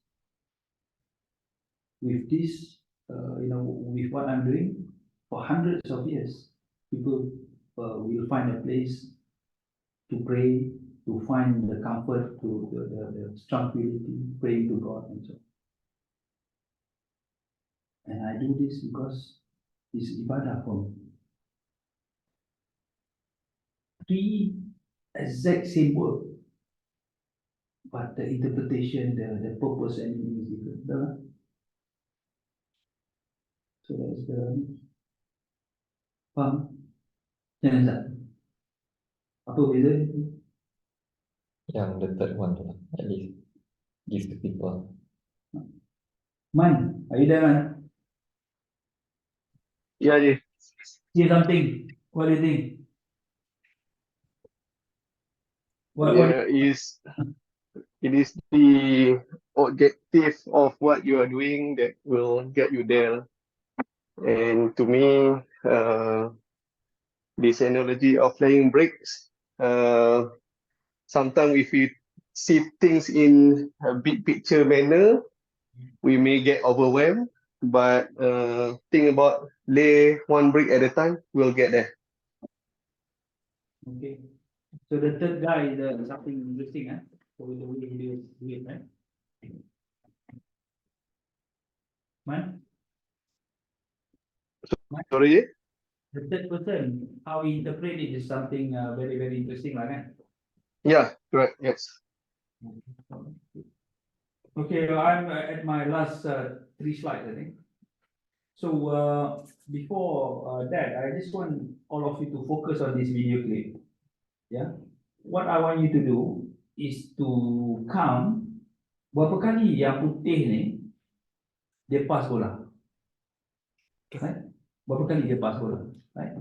With this, with what I'm doing, for hundreds of years, people will find a place to pray, to find the comfort, to the tranquility, praying to God and so on. And I do this because it's ibadah for me. 3 exact same word, but the interpretation, the purpose and meaning is different. So that's the faham? Jangan tak? Apa beza? Yang the third one tu lah, at least give to people. Man, are you there, man? Yeah, yeah. Say something. What do you think? What It is the objective of what you are doing that will get you there. And to me, this analogy of laying bricks, sometimes if we see things in a big picture manner, we may get overwhelmed. But think about lay one brick at a time, we'll get there. Okay. So the third guy is something interesting, So the way he do it, right? Man? Sorry? The third person, how he interpret it is something very, very interesting, kan? Yeah, correct. Yes. Okay, I'm at my last 3 slides, I think. So before that, I just want all of you to focus on this video clip. Yeah, what I want you to do is to count berapa kali yang putih ni dia pass bola. Right? Berapa kali dia pass bola. Right?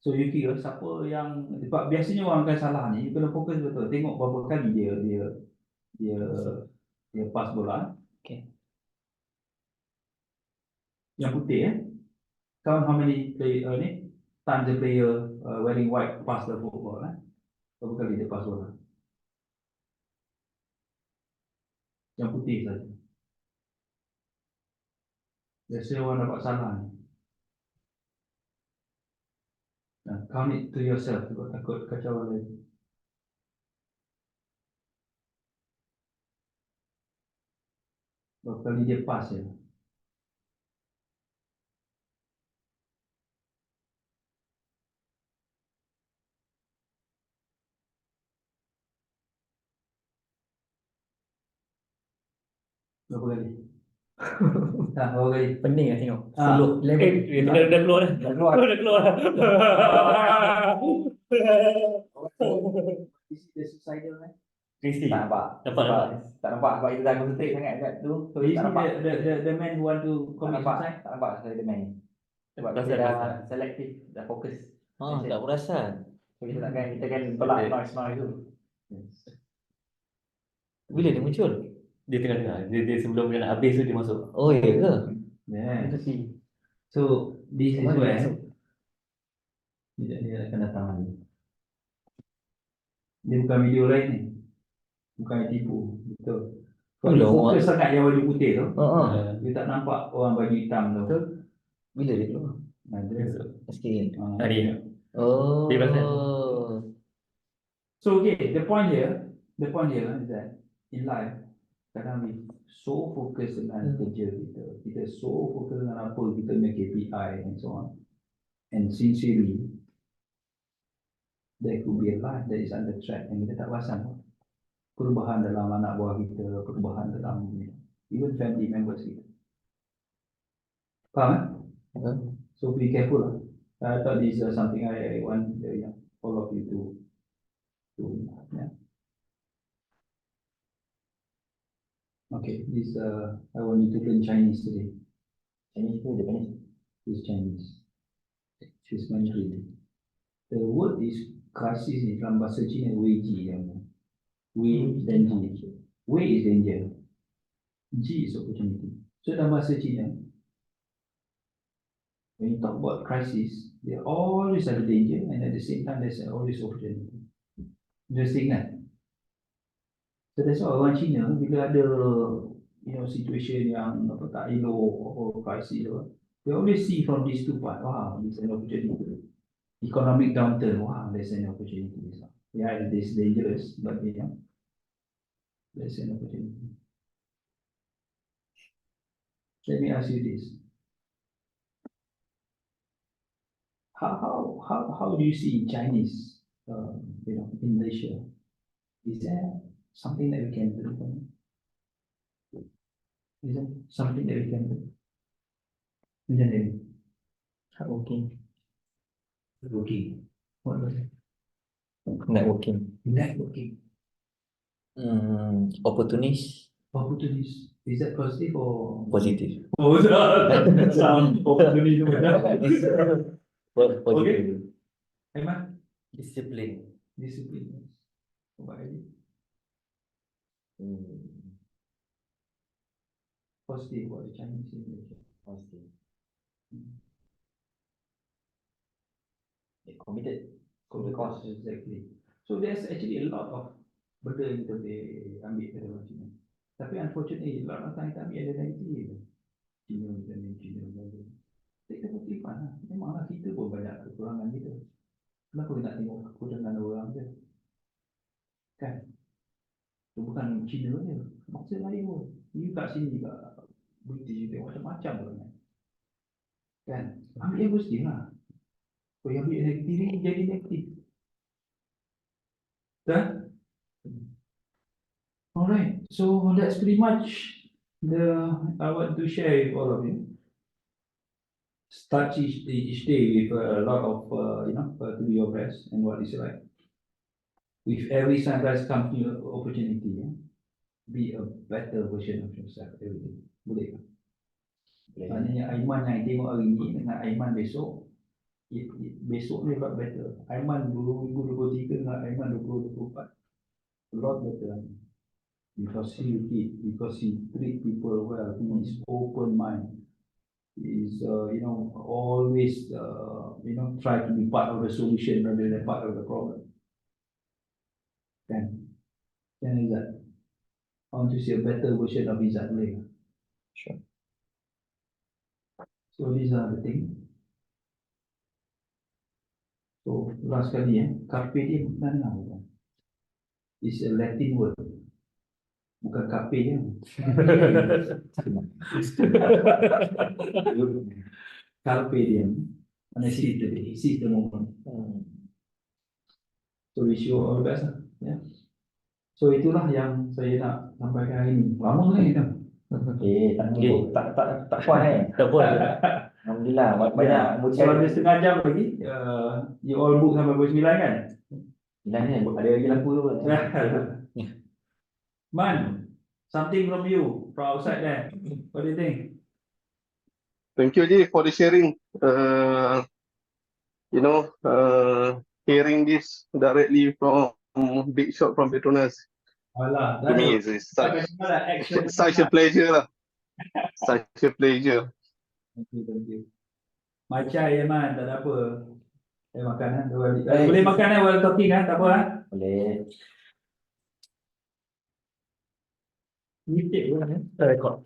So you kira siapa yang, sebab biasanya orang akan salah ni, you kena fokus betul. Tengok berapa kali dia pass bola. Okay. Yang putih count how many player ni time the player wearing white pass the football berapa kali dia pass bola. Yang putih saja. Biasa orang dapat salah ni. Count it to yourself. Takut kacau lagi. Berapa kali dia pass ya. Berapa kali? Berapa kali? Pening lah tengok. Ah. 10, 11. Dah keluar dah. Dah keluar. Dah keluar. Is it the suicidal man? Kristi. Tak nampak. Nampak, nampak. Tak nampak sebab kita dah concentrate sangat kat tu. So Is tak it nampak. the man who want to Tak commit nampak. suicide? Tak nampak saya dia main. Sebab Perasan, kita dah perasan. selektif, dah fokus. Tak perasan. So kita kan pelak noise tu. Bila dia muncul? Dia tengah-tengah. Dia sebelum dia nak habis tu dia masuk. Oh, ya ke? Yes. Tepi. So this is Mana dia where masuk? dia akan datang lagi. Dia bukan video lain ni. Bukan tipu. Betul. Kalau Alah, fokus sangat yang baju putih tu, dia tak nampak orang baju hitam tu. Betul. Bila dia keluar? Ada. Sikit. Hari. Oh. Dia perasan. So okay, the point here is that in life, kadang we so fokus dengan kerja kita so fokus dengan apa kita punya KPI and so on. And sincerely, there could be a life that is under threat and kita tak perasan. Perubahan dalam anak buah kita, perubahan dalam even family members kita. Faham? So be careful lah. I thought this is something I want all of you to yeah. Okay, this I want you to learn Chinese today. Chinese ke Japanese? This Chinese. Choose Mandarin. The word is crisis ni dalam bahasa Cina Wei Ji yang Wei dan Ji. Wei is danger. Ji is opportunity. So dalam bahasa Cina, when you talk about crisis, there always ada danger and at the same time there's always opportunity. Interesting kan? So that's why orang Cina bila ada situation yang tak elok or crisis they always see from these two parts. Wow, there's an opportunity. Economic downturn, wow, there's an opportunity. Yeah, it is dangerous, but there's an opportunity. Let me ask you this. How do you see Chinese, in Malaysia? Is there something that we can do? Is there something that we can do? Engineering. Hardworking. Working. What was it? Networking. Networking. Opportunist. Opportunities. Is that positive or? Positif. Oh, sound opportunity. Positif. Aiman? Disiplin. Discipline. What is it? Positive for the Chinese in Malaysia. Positif. Committed. So the cost exactly. So there's actually a lot of benda yang kita boleh ambil dari orang Cina. Tapi unfortunately, a lot of time kita ambil ada negatif. Cina. Kita positifan lah. Memanglah kita pun banyak kekurangan kita. Kenapa kita nak tengok kekurangan orang je? Kan? Itu bukan Cina je. Bangsa lain pun. You kat sini juga. British juga macam-macam orang. Kan? Ambil yang positif lah. Kalau yang ambil negatif ni jadi negatif. Kan? All right, so that's pretty much the I want to share with all of you. Start each day with a lot of to do your best and what is right. With every sunrise comes new opportunity. Be a better version of yourself every day. Boleh tak? Maknanya Aiman yang tengok hari ni dengan Aiman besok, besok ni lot better. Aiman 2023 dengan Aiman 2024 a lot better. Because he treat people well, he is open mind. He is always try to be part of the solution rather than part of the problem. Kan? Izzat, I want to see a better version of Izzat boleh tak? Sure. So these are the things. So last kali carpe diem pernah dengar bukan? It's a Latin word. Bukan carpe je. Carpe diem. And seize the day, seize the moment. So wish you all the best. So itulah yang saya nak sampaikan hari ini. Lama ni kan? Tak puas Tak boleh. Alhamdulillah banyak So ada setengah jam lagi. You all book sampai pukul 9 kan? ada lagi lampu tu. Man, something from you from outside there. What do you think? Thank you, Ji, for the sharing. Hearing this directly from Big Shot from Petronas, Alah, to me, it's such a pleasure lah. Such a pleasure. Thank you. Macam ya man, tak ada apa. Makan boleh makan while talking tak apa Boleh. Record.